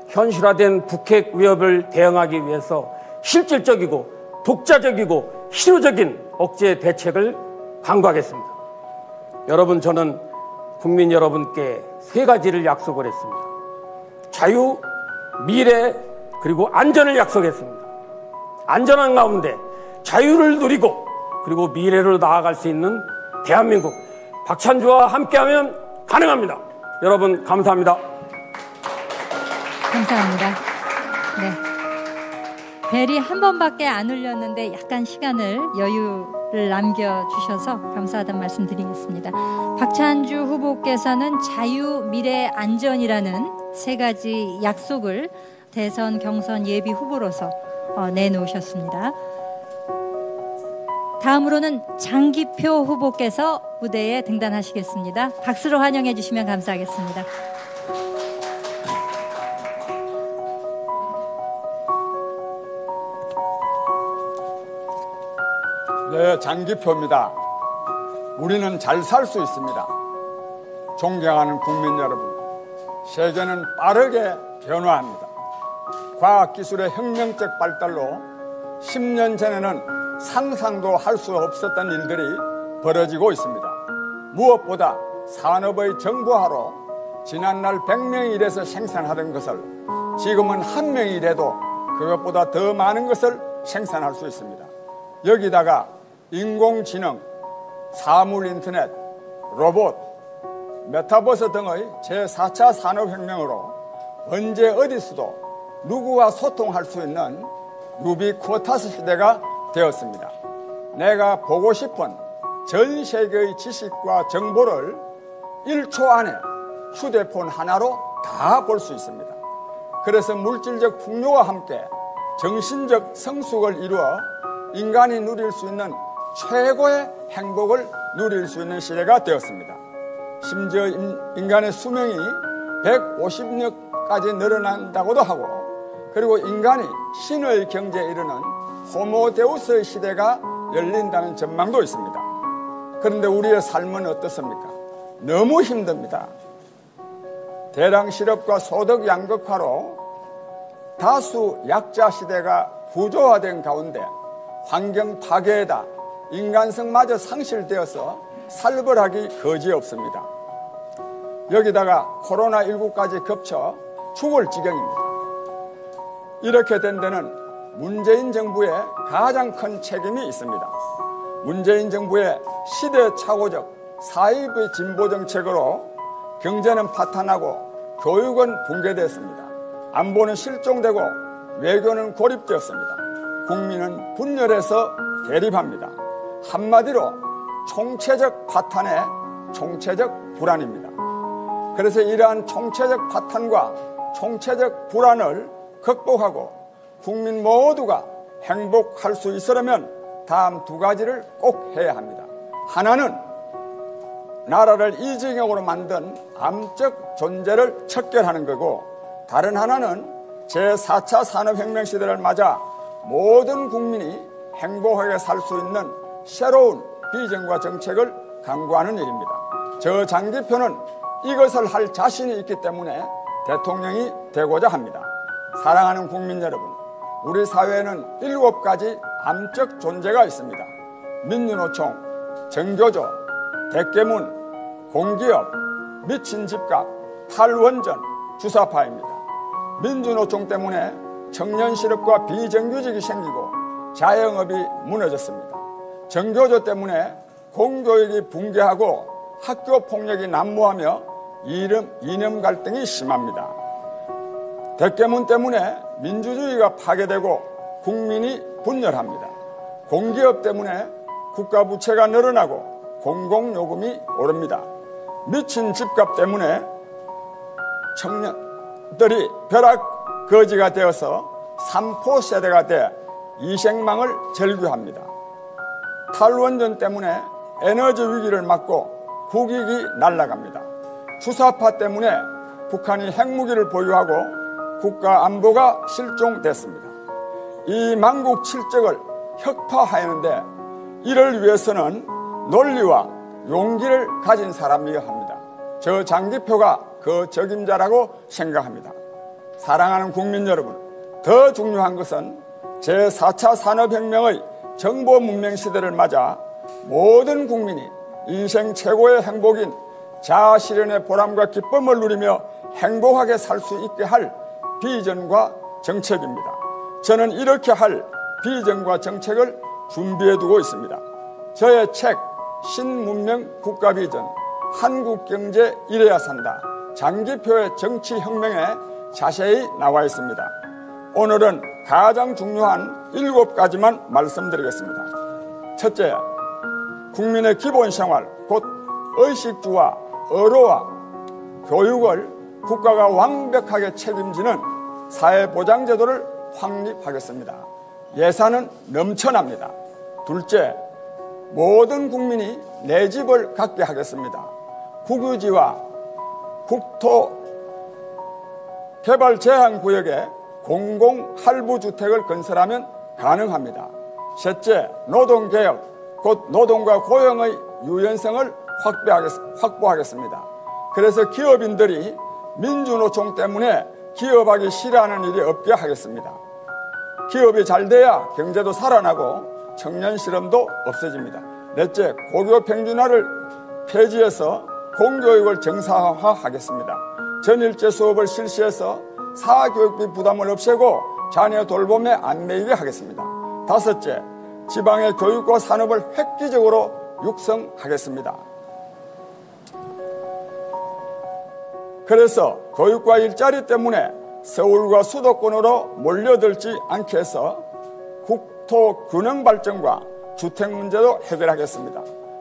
현실화된 북핵 위협을 대응하기 위해서 실질적이고 독자적이고 실효적인 억제 대책을 강구하겠습니다. 여러분, 저는 국민 여러분께 세 가지를 약속을 했습니다. 자유, 미래, 그리고 안전을 약속했습니다. 안전한 가운데 자유를 누리고 그리고 미래로 나아갈 수 있는 대한민국, 박찬주와 함께하면 가능합니다. 여러분, 감사합니다. 감사합니다. 네. 벨이 한 번밖에 안 울렸는데 약간 시간을 여유를 남겨주셔서 감사하다는 말씀 드리겠습니다. 박찬주 후보께서는 자유, 미래, 안전이라는 세 가지 약속을 대선 경선 예비 후보로서 내놓으셨습니다. 다음으로는 장기표 후보께서 무대에 등단하시겠습니다. 박수로 환영해 주시면 감사하겠습니다. 네, 장기표입니다. 우리는 잘 살 수 있습니다. 존경하는 국민 여러분, 세계는 빠르게 변화합니다. 과학기술의 혁명적 발달로 10년 전에는 상상도 할 수 없었던 일들이 벌어지고 있습니다. 무엇보다 산업의 정보화로 지난날 100명이 일해서 생산하던 것을 지금은 1명이 일해도 그것보다 더 많은 것을 생산할 수 있습니다. 여기다가 인공지능, 사물인터넷, 로봇, 메타버스 등의 제4차 산업혁명으로 언제 어디서도 누구와 소통할 수 있는 유비쿼터스 시대가 되었습니다. 내가 보고 싶은 전 세계의 지식과 정보를 1초 안에 휴대폰 하나로 다 볼 수 있습니다. 그래서 물질적 풍요와 함께 정신적 성숙을 이루어 인간이 누릴 수 있는 최고의 행복을 누릴 수 있는 시대가 되었습니다. 심지어 인간의 수명이 150년까지 늘어난다고도 하고, 그리고 인간이 신의 경제에 이르는 호모데우스의 시대가 열린다는 전망도 있습니다. 그런데 우리의 삶은 어떻습니까? 너무 힘듭니다. 대량 실업과 소득 양극화로 다수 약자 시대가 구조화된 가운데 환경 파괴에다 인간성마저 상실되어서 살벌하기 거지없습니다. 여기다가 코로나19까지 겹쳐 죽을 지경입니다. 이렇게 된 데는 문재인 정부의 가장 큰 책임이 있습니다. 문재인 정부의 시대착오적 사이비 진보 정책으로 경제는 파탄하고 교육은 붕괴됐습니다. 안보는 실종되고 외교는 고립되었습니다. 국민은 분열해서 대립합니다. 한마디로 총체적 파탄의 총체적 불안입니다. 그래서 이러한 총체적 파탄과 총체적 불안을 극복하고 국민 모두가 행복할 수 있으려면 다음 두 가지를 꼭 해야 합니다. 하나는 나라를 이징역으로 만든 암적 존재를 척결하는 거고, 다른 하나는 제4차 산업혁명 시대를 맞아 모든 국민이 행복하게 살 수 있는 새로운 비전과 정책을 강구하는 일입니다. 저 장기표는 이것을 할 자신이 있기 때문에 대통령이 되고자 합니다. 사랑하는 국민 여러분, 우리 사회에는 7가지 암적 존재가 있습니다. 민주노총, 정교조, 대깨문, 공기업, 미친 집값, 탈원전, 주사파입니다. 민주노총 때문에 청년 실업과 비정규직이 생기고 자영업이 무너졌습니다. 정교조 때문에 공교육이 붕괴하고 학교 폭력이 난무하며 이념 갈등이 심합니다. 대깨문 때문에 민주주의가 파괴되고 국민이 분열합니다. 공기업 때문에 국가 부채가 늘어나고 공공요금이 오릅니다. 미친 집값 때문에 청년들이 벼락 거지가 되어서 삼포 세대가 돼 이생망을 절규합니다. 탈원전 때문에 에너지 위기를 맞고 국익이 날아갑니다. 주사파 때문에 북한이 핵무기를 보유하고 국가 안보가 실종됐습니다. 이 만국 칠적을 혁파하였는데 이를 위해서는 논리와 용기를 가진 사람이어야 합니다. 저 장기표가 그 적임자라고 생각합니다. 사랑하는 국민 여러분, 더 중요한 것은 제4차 산업혁명의 정보 문명 시대를 맞아 모든 국민이 인생 최고의 행복인 자아실현의 보람과 기쁨을 누리며 행복하게 살 수 있게 할 비전과 정책입니다. 저는 이렇게 할 비전과 정책을 준비해두고 있습니다. 저의 책 신문명 국가비전, 한국경제 이래야 산다, 장기표의 정치혁명에 자세히 나와 있습니다. 오늘은 가장 중요한 7가지만 말씀드리겠습니다. 첫째, 국민의 기본생활, 곧 의식주와 의료와 교육을 국가가 완벽하게 책임지는 사회보장제도를 확립하겠습니다. 예산은 넘쳐납니다. 둘째, 모든 국민이 내 집을 갖게 하겠습니다. 국유지와 국토개발제한구역에 공공할부주택을 건설하면 가능합니다. 셋째, 노동개혁, 곧 노동과 고용의 유연성을 확보하겠습니다. 그래서 기업인들이 민주노총 때문에 기업하기 싫어하는 일이 없게 하겠습니다. 기업이 잘 돼야 경제도 살아나고 청년 실업도 없어집니다. 넷째, 고교 평준화를 폐지해서 공교육을 정상화하겠습니다. 전일제 수업을 실시해서 사교육비 부담을 없애고 자녀 돌봄에 안 매이게 하겠습니다. 다섯째, 지방의 교육과 산업을 획기적으로 육성하겠습니다. 그래서 교육과 일자리 때문에 서울과 수도권으로 몰려들지 않게 해서 국토 균형 발전과 주택 문제도 해결하겠습니다.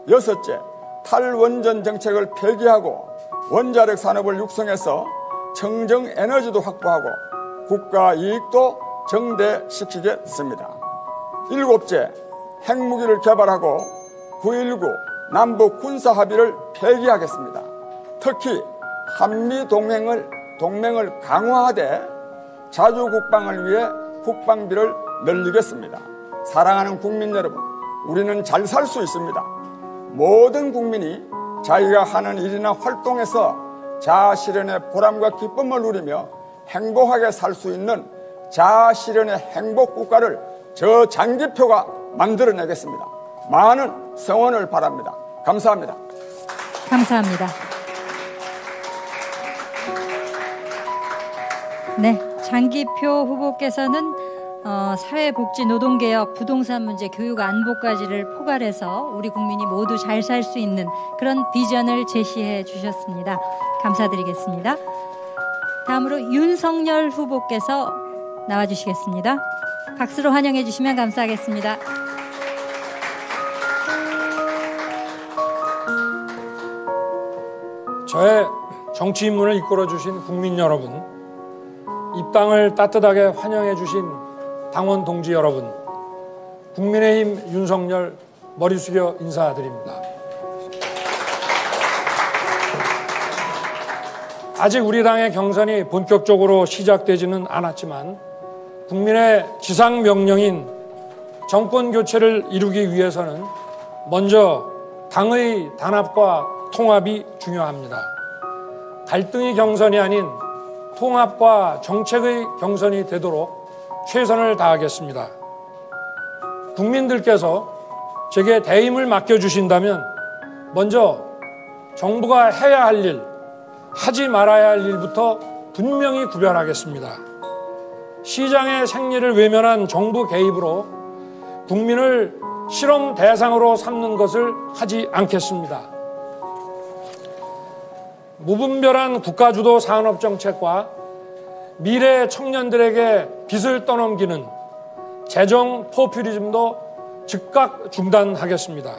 여섯째, 탈원전 정책을 폐기하고 원자력 산업을 육성해서 청정 에너지도 확보하고 국가 이익도 정대시키겠습니다. 일곱째, 핵무기를 개발하고 9.19 남북 군사 합의를 폐기하겠습니다. 특히 한미 동맹을 강화하되 자주 국방을 위해 국방비를 늘리겠습니다. 사랑하는 국민 여러분, 우리는 잘 살 수 있습니다. 모든 국민이 자기가 하는 일이나 활동에서 자아실현의 보람과 기쁨을 누리며 행복하게 살 수 있는 자아실현의 행복국가를 저 장기표가 만들어내겠습니다. 많은 성원을 바랍니다. 감사합니다. 감사합니다. 네, 장기표 후보께서는 사회복지, 노동개혁, 부동산 문제, 교육, 안보까지를 포괄해서 우리 국민이 모두 잘 살 수 있는 그런 비전을 제시해 주셨습니다. 감사드리겠습니다. 다음으로 윤석열 후보께서 나와주시겠습니다. 박수로 환영해 주시면 감사하겠습니다. 저의 정치 인문을 이끌어 주신 국민 여러분, 입당을 따뜻하게 환영해 주신 당원 동지 여러분, 국민의힘 윤석열 머리 숙여 인사드립니다. 아직 우리 당의 경선이 본격적으로 시작되지는 않았지만 국민의 지상명령인 정권 교체를 이루기 위해서는 먼저 당의 단합과 통합이 중요합니다. 갈등이 경선이 아닌 통합과 정책의 경선이 되도록 최선을 다하겠습니다. 국민들께서 제게 대임을 맡겨주신다면 먼저 정부가 해야 할 일, 하지 말아야 할 일부터 분명히 구별하겠습니다. 시장의 생리를 외면한 정부 개입으로 국민을 실험 대상으로 삼는 것을 하지 않겠습니다. 무분별한 국가주도 산업정책과 미래 청년들에게 빚을 떠넘기는 재정 포퓰리즘도 즉각 중단하겠습니다.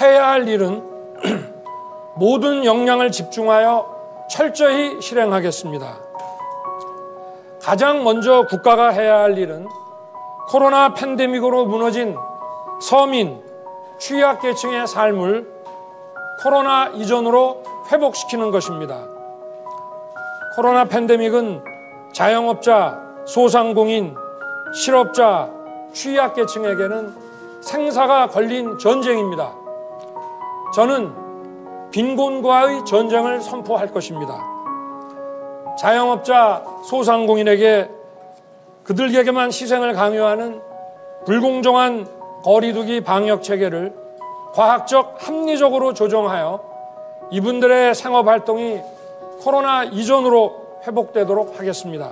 해야 할 일은 모든 역량을 집중하여 철저히 실행하겠습니다. 가장 먼저 국가가 해야 할 일은 코로나 팬데믹으로 무너진 서민, 취약계층의 삶을 코로나 이전으로 회복시키는 것입니다. 코로나 팬데믹은 자영업자, 소상공인, 실업자, 취약계층에게는 생사가 걸린 전쟁입니다. 저는 빈곤과의 전쟁을 선포할 것입니다. 자영업자, 소상공인에게 그들에게만 희생을 강요하는 불공정한 거리두기 방역 체계를 과학적 합리적으로 조정하여 이분들의 생업활동이 코로나 이전으로 회복되도록 하겠습니다.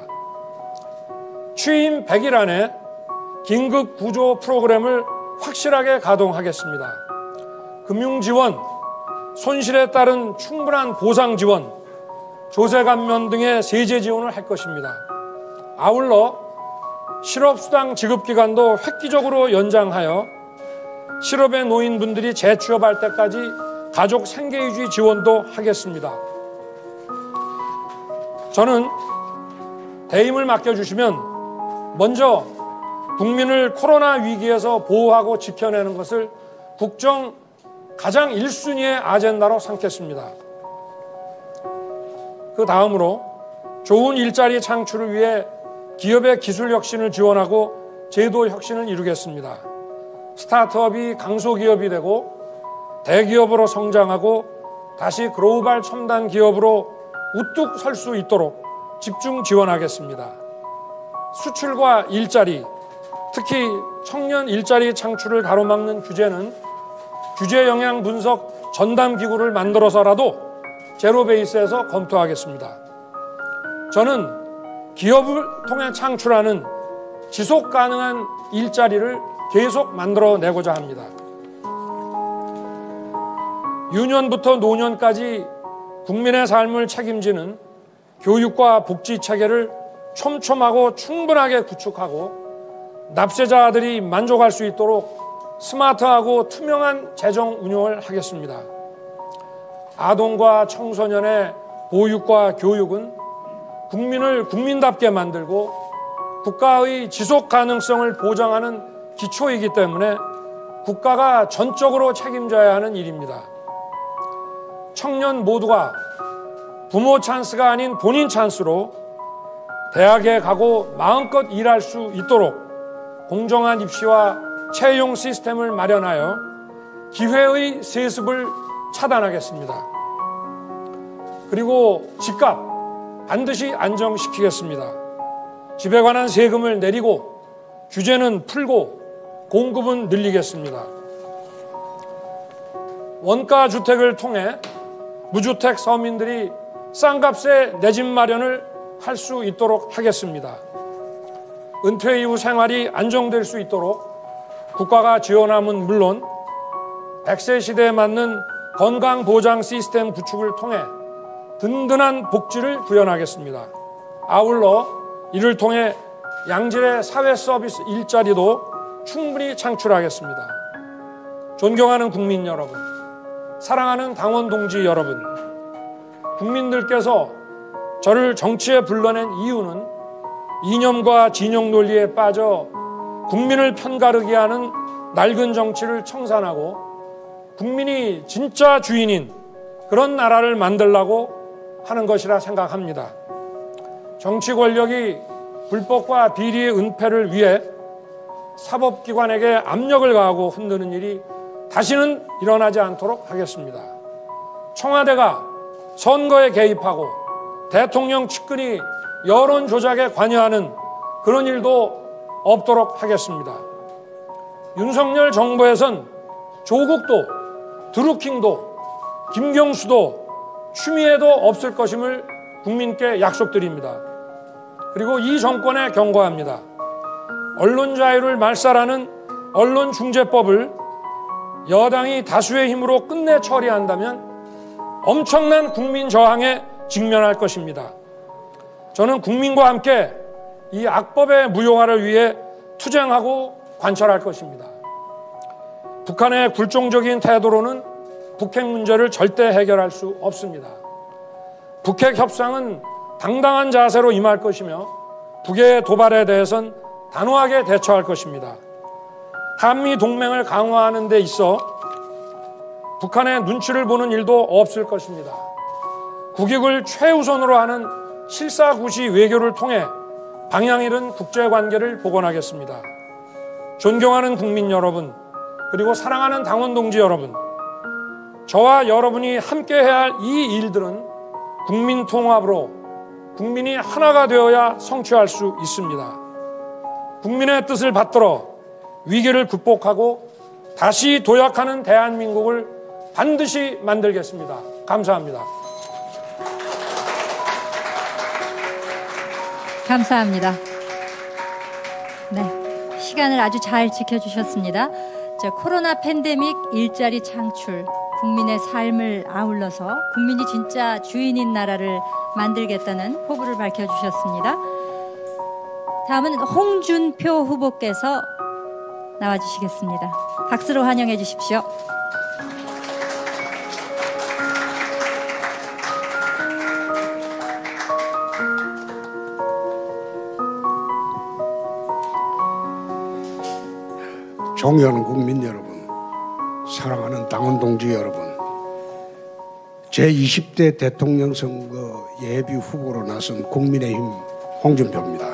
취임 100일 안에 긴급 구조 프로그램을 확실하게 가동하겠습니다. 금융지원, 손실에 따른 충분한 보상 지원, 조세 감면 등의 세제 지원을 할 것입니다. 아울러 실업수당 지급기간도 획기적으로 연장하여 실업에 놓인 분들이 재취업할 때까지 가족 생계유지 지원도 하겠습니다. 저는 대임을 맡겨주시면 먼저 국민을 코로나 위기에서 보호하고 지켜내는 것을 국정 가장 1순위의 아젠다로 삼겠습니다. 그 다음으로 좋은 일자리 창출을 위해 기업의 기술 혁신을 지원하고 제도 혁신을 이루겠습니다. 스타트업이 강소기업이 되고 대기업으로 성장하고 다시 글로벌 첨단 기업으로 우뚝 설 수 있도록 집중 지원하겠습니다. 수출과 일자리, 특히 청년 일자리 창출을 가로막는 규제는 규제 영향 분석 전담기구를 만들어서라도 제로 베이스에서 검토하겠습니다. 저는 기업을 통해 창출하는 지속 가능한 일자리를 계속 만들어내고자 합니다. 유년부터 노년까지 국민의 삶을 책임지는 교육과 복지 체계를 촘촘하고 충분하게 구축하고 납세자들이 만족할 수 있도록 스마트하고 투명한 재정 운용을 하겠습니다. 아동과 청소년의 보육과 교육은 국민을 국민답게 만들고 국가의 지속 가능성을 보장하는 기초이기 때문에 국가가 전적으로 책임져야 하는 일입니다. 청년 모두가 부모 찬스가 아닌 본인 찬스로 대학에 가고 마음껏 일할 수 있도록 공정한 입시와 채용 시스템을 마련하여 기회의 세습을 차단하겠습니다. 그리고 집값 반드시 안정시키겠습니다. 집에 관한 세금을 내리고 규제는 풀고 공급은 늘리겠습니다. 원가 주택을 통해 무주택 서민들이 싼 값에 내 집 마련을 할 수 있도록 하겠습니다. 은퇴 이후 생활이 안정될 수 있도록 국가가 지원함은 물론 100세 시대에 맞는 건강보장 시스템 구축을 통해 든든한 복지를 구현하겠습니다. 아울러 이를 통해 양질의 사회 서비스 일자리도 충분히 창출하겠습니다. 존경하는 국민 여러분, 사랑하는 당원 동지 여러분, 국민들께서 저를 정치에 불러낸 이유는 이념과 진영 논리에 빠져 국민을 편가르게 하는 낡은 정치를 청산하고 국민이 진짜 주인인 그런 나라를 만들려고 하는 것이라 생각합니다. 정치 권력이 불법과 비리의 은폐를 위해 사법기관에게 압력을 가하고 흔드는 일이 다시는 일어나지 않도록 하겠습니다. 청와대가 선거에 개입하고 대통령 측근이 여론 조작에 관여하는 그런 일도 없도록 하겠습니다. 윤석열 정부에선 조국도 드루킹도 김경수도 추미애도 없을 것임을 국민께 약속드립니다. 그리고 이 정권에 경고합니다. 언론 자유를 말살하는 언론중재법을 여당이 다수의 힘으로 끝내 처리한다면 엄청난 국민 저항에 직면할 것입니다. 저는 국민과 함께 이 악법의 무효화를 위해 투쟁하고 관철할 것입니다. 북한의 굴종적인 태도로는 북핵 문제를 절대 해결할 수 없습니다. 북핵 협상은 당당한 자세로 임할 것이며 북의 도발에 대해선 단호하게 대처할 것입니다. 한미 동맹을 강화하는 데 있어 북한의 눈치를 보는 일도 없을 것입니다. 국익을 최우선으로 하는 실사구시 외교를 통해 방향 잃은 국제관계를 복원하겠습니다. 존경하는 국민 여러분, 그리고 사랑하는 당원 동지 여러분, 저와 여러분이 함께해야 할 이 일들은 국민 통합으로 국민이 하나가 되어야 성취할 수 있습니다. 국민의 뜻을 받들어 위기를 극복하고 다시 도약하는 대한민국을 반드시 만들겠습니다. 감사합니다. 감사합니다. 네, 시간을 아주 잘 지켜주셨습니다. 코로나 팬데믹 일자리 창출, 국민의 삶을 아울러서 국민이 진짜 주인인 나라를 만들겠다는 포부를 밝혀주셨습니다. 다음은 홍준표 후보께서 나와주시겠습니다. 박수로 환영해 주십시오. 존경하는 국민 여러분, 사랑하는 당원 동지 여러분, 제20대 대통령 선거 예비 후보로 나선 국민의힘 홍준표입니다.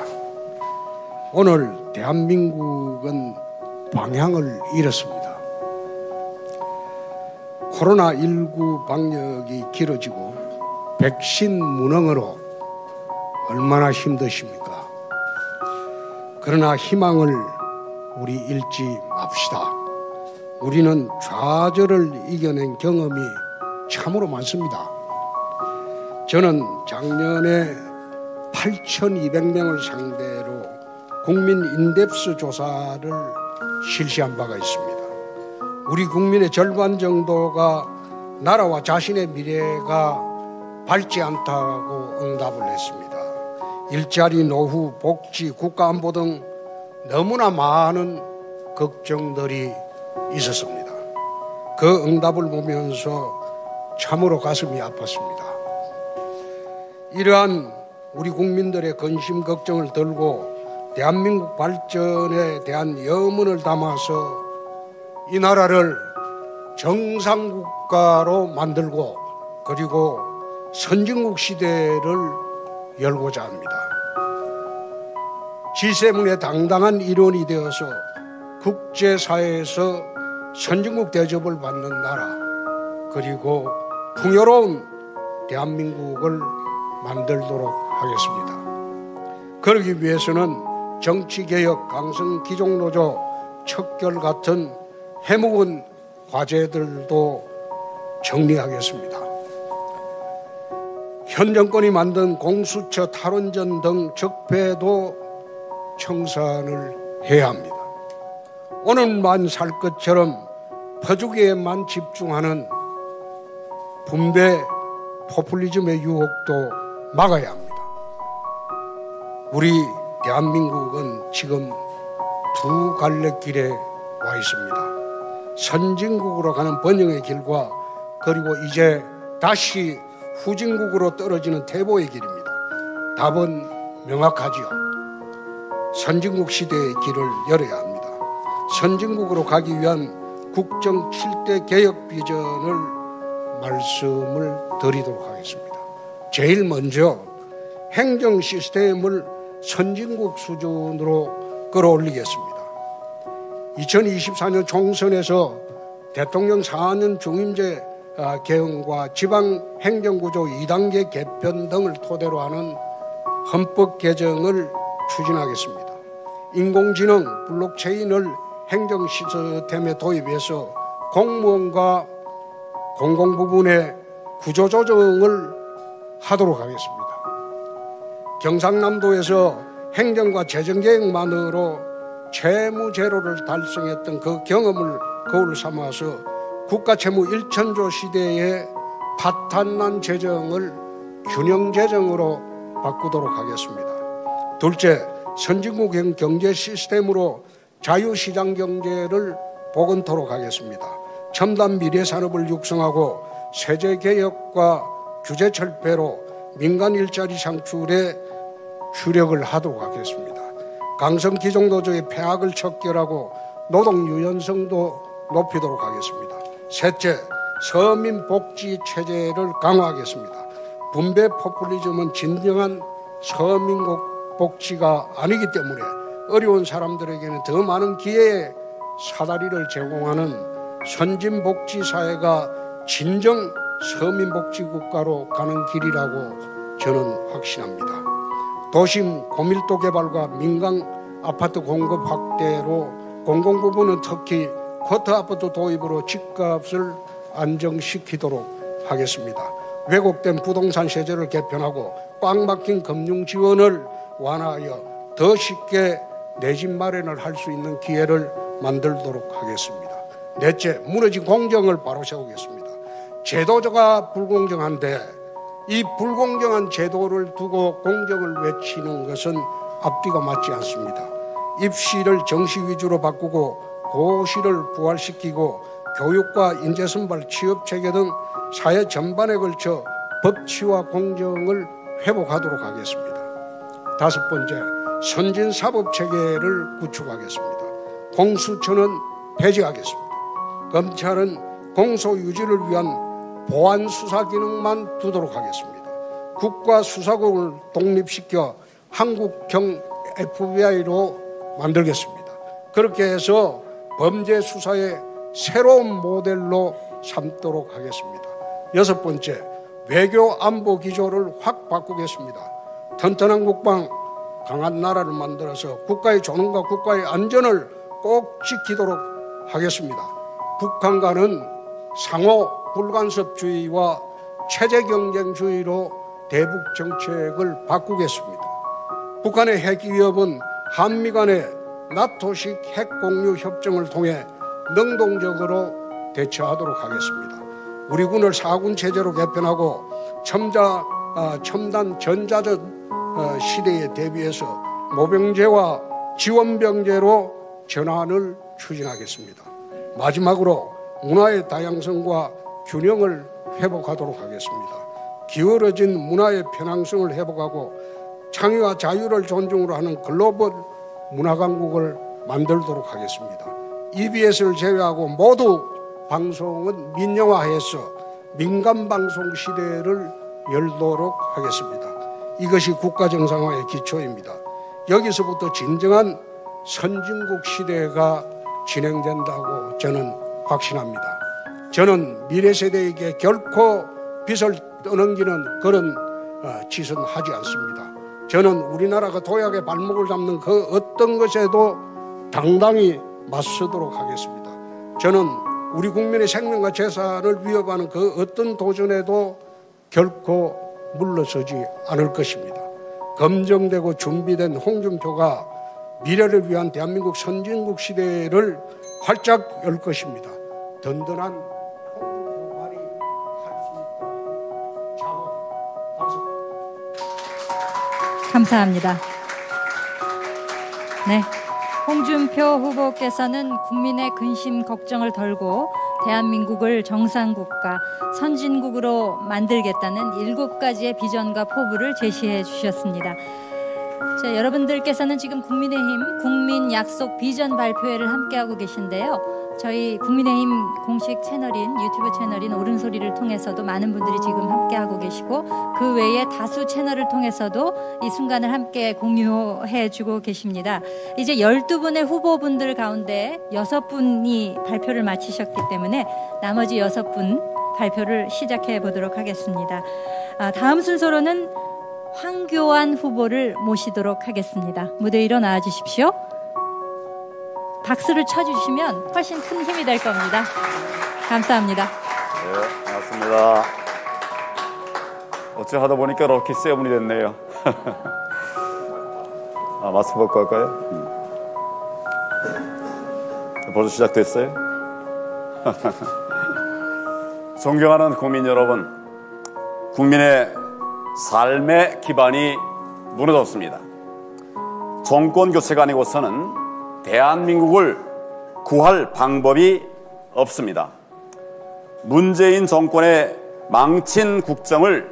오늘 대한민국은 방향을 잃었습니다. 코로나19 방역이 길어지고 백신 무능으로 얼마나 힘드십니까? 그러나 희망을 우리 잃지 맙시다. 우리는 좌절을 이겨낸 경험이 참으로 많습니다. 저는 작년에 8,200명을 상대로 국민 인덱스 조사를 실시한 바가 있습니다. 우리 국민의 절반 정도가 나라와 자신의 미래가 밝지 않다고 응답을 했습니다. 일자리, 노후, 복지, 국가안보 등 너무나 많은 걱정들이 있었습니다. 그 응답을 보면서 참으로 가슴이 아팠습니다. 이러한 우리 국민들의 근심 걱정을 들고 대한민국 발전에 대한 염원을 담아서 이 나라를 정상국가로 만들고 그리고 선진국 시대를 열고자 합니다. G7의 당당한 일원이 되어서 국제사회에서 선진국 대접을 받는 나라, 그리고 풍요로운 대한민국을 만들도록 하겠습니다. 그러기 위해서는 정치개혁, 강성 기종노조, 척결 같은 해묵은 과제들도 정리하겠습니다. 현 정권이 만든 공수처, 탈원전 등 적폐도 청산을 해야 합니다. 오늘만 살 것처럼 퍼주기에만 집중하는 분배 포퓰리즘의 유혹도 막아야 합니다. 우리 대한민국은 지금 두 갈래길에 와 있습니다. 선진국으로 가는 번영의 길과 그리고 이제 다시 후진국으로 떨어지는 퇴보의 길입니다. 답은 명확하지요. 선진국 시대의 길을 열어야 합니다. 선진국으로 가기 위한 국정 7대 개혁 비전을 말씀을 드리도록 하겠습니다. 제일 먼저 행정 시스템을 선진국 수준으로 끌어올리겠습니다. 2024년 총선에서 대통령 4년 중임제 개헌과 지방행정구조 2단계 개편 등을 토대로 하는 헌법 개정을 추진하겠습니다. 인공지능, 블록체인을 행정 시스템에 도입해서 공무원과 공공부문의 구조조정을 하도록 하겠습니다. 경상남도에서 행정과 재정개혁만으로 채무제로를 달성했던 그 경험을 거울 삼아서 국가채무 1천조 시대의 파탄난 재정을 균형재정으로 바꾸도록 하겠습니다. 둘째, 선진국형 경제 시스템으로 자유시장 경제를 복원토록 하겠습니다. 첨단 미래산업을 육성하고 세제개혁과 규제철폐로 민간 일자리 창출에 주력을 하도록 하겠습니다. 강성기종노조의 폐악을 척결하고 노동 유연성도 높이도록 하겠습니다. 셋째, 서민복지체제를 강화하겠습니다. 분배 포퓰리즘은 진정한 서민국 복지가 아니기 때문에 어려운 사람들에게는 더 많은 기회의 사다리를 제공하는 선진복지사회가 진정 서민복지국가로 가는 길이라고 저는 확신합니다. 도심 고밀도 개발과 민간 아파트 공급 확대로 공공부문은 특히 쿼터 아파트 도입으로 집값을 안정시키도록 하겠습니다. 왜곡된 부동산 세제를 개편하고 꽉 막힌 금융 지원을 완화하여 더 쉽게 내 집 마련을 할 수 있는 기회를 만들도록 하겠습니다. 넷째, 무너진 공정을 바로 세우겠습니다. 제도가 불공정한데 이 불공정한 제도를 두고 공정을 외치는 것은 앞뒤가 맞지 않습니다. 입시를 정시 위주로 바꾸고 고시를 부활시키고 교육과 인재선발, 취업체계 등 사회 전반에 걸쳐 법치와 공정을 회복하도록 하겠습니다. 다섯 번째, 선진사법체계를 구축하겠습니다. 공수처는 폐지하겠습니다. 검찰은 공소유지를 위한 보안 수사 기능만 두도록 하겠습니다. 국가수사국을 독립시켜 한국형 FBI로 만들겠습니다. 그렇게 해서 범죄 수사의 새로운 모델로 삼도록 하겠습니다. 여섯 번째, 외교 안보 기조를 확 바꾸겠습니다. 튼튼한 국방, 강한 나라를 만들어서 국가의 존엄과 국가의 안전을 꼭 지키도록 하겠습니다. 북한과는 상호 불간섭주의와 체제경쟁주의로 대북 정책을 바꾸겠습니다. 북한의 핵 위협은 한미 간의 나토식 핵 공유 협정을 통해 능동적으로 대처하도록 하겠습니다. 우리 군을 4군 체제로 개편하고 첨단 전자전 시대에 대비해서 모병제와 지원병제로 전환을 추진하겠습니다. 마지막으로 문화의 다양성과 균형을 회복하도록 하겠습니다. 기울어진 문화의 편향성을 회복하고 창의와 자유를 존중으로 하는 글로벌 문화강국을 만들도록 하겠습니다. EBS를 제외하고 모두 방송은 민영화해서 민간방송 시대를 열도록 하겠습니다. 이것이 국가정상화의 기초입니다. 여기서부터 진정한 선진국 시대가 진행된다고 저는 확신합니다. 저는 미래 세대에게 결코 빚을 떠넘기는 그런 짓은 하지 않습니다. 저는 우리나라가 도약의 발목을 잡는 그 어떤 것에도 당당히 맞서도록 하겠습니다. 저는 우리 국민의 생명과 재산을 위협하는 그 어떤 도전에도 결코 물러서지 않을 것입니다. 검증되고 준비된 홍준표가 미래를 위한 대한민국 선진국 시대를 활짝 열 것입니다. 든든한 홍준표 말이 할 수 있다고 자원 감사합니다. 네, 홍준표 후보께서는 국민의 근심 걱정을 덜고 대한민국을 정상국가, 선진국으로 만들겠다는 7가지의 비전과 포부를 제시해 주셨습니다. 자, 여러분들께서는 지금 국민의힘 국민 약속 비전 발표회를 함께하고 계신데요. 저희 국민의힘 공식 채널인 유튜브 채널인 옳은소리를 통해서도 많은 분들이 지금 함께하고 계시고 그 외에 다수 채널을 통해서도 이 순간을 함께 공유해주고 계십니다. 이제 12분의 후보분들 가운데 6분이 발표를 마치셨기 때문에 나머지 6분 발표를 시작해 보도록 하겠습니다. 다음 순서로는 황교안 후보를 모시도록 하겠습니다. 무대 위로 나와 주십시오. 박수를 쳐주시면 훨씬 큰 힘이 될 겁니다. 감사합니다. 네, 반갑습니다. 어찌 하다 보니까 럭키 세븐이 됐네요. 마스크 벗고 할까요? 벌써 시작됐어요? 존경하는 국민 여러분, 국민의 삶의 기반이 무너졌습니다. 정권 교체가 아니고서는 대한민국을 구할 방법이 없습니다. 문재인 정권의 망친 국정을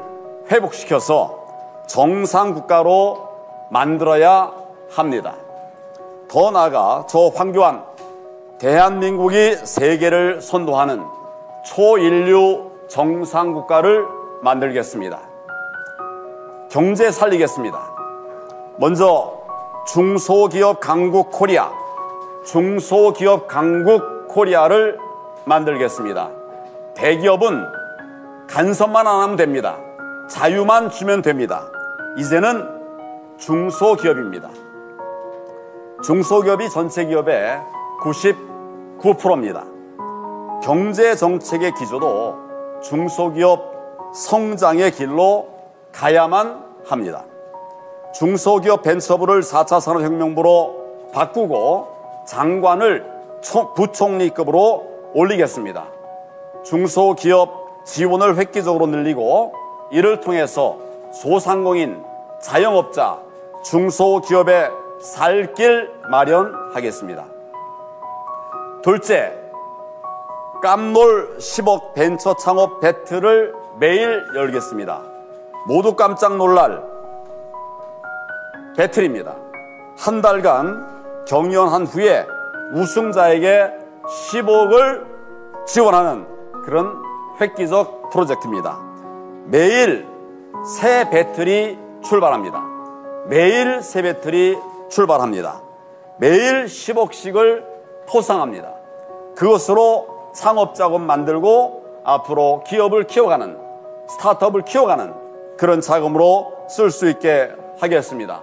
회복시켜서 정상국가로 만들어야 합니다. 더 나아가 저 황교안, 대한민국이 세계를 선도하는 초인류 정상국가를 만들겠습니다. 경제 살리겠습니다. 먼저 중소기업 강국 코리아, 중소기업 강국 코리아를 만들겠습니다. 대기업은 간섭만 안 하면 됩니다. 자유만 주면 됩니다. 이제는 중소기업입니다. 중소기업이 전체 기업의 99%입니다. 경제정책의 기조도 중소기업 성장의 길로 가야만 합니다. 중소기업 벤처부를 4차 산업혁명부로 바꾸고 장관을 부총리급으로 올리겠습니다. 중소기업 지원을 획기적으로 늘리고 이를 통해서 소상공인, 자영업자, 중소기업의 살 길 마련하겠습니다. 둘째, 깜놀 10억 벤처 창업 배틀을 매일 열겠습니다. 모두 깜짝 놀랄 배틀입니다. 한 달간 경연한 후에 우승자에게 10억을 지원하는 그런 획기적 프로젝트입니다. 매일 새 배틀이 출발합니다. 매일 새 배틀이 출발합니다. 매일 10억씩을 포상합니다. 그것으로 창업자금 만들고 앞으로 기업을 키워가는, 스타트업을 키워가는 그런 자금으로 쓸 수 있게 하겠습니다.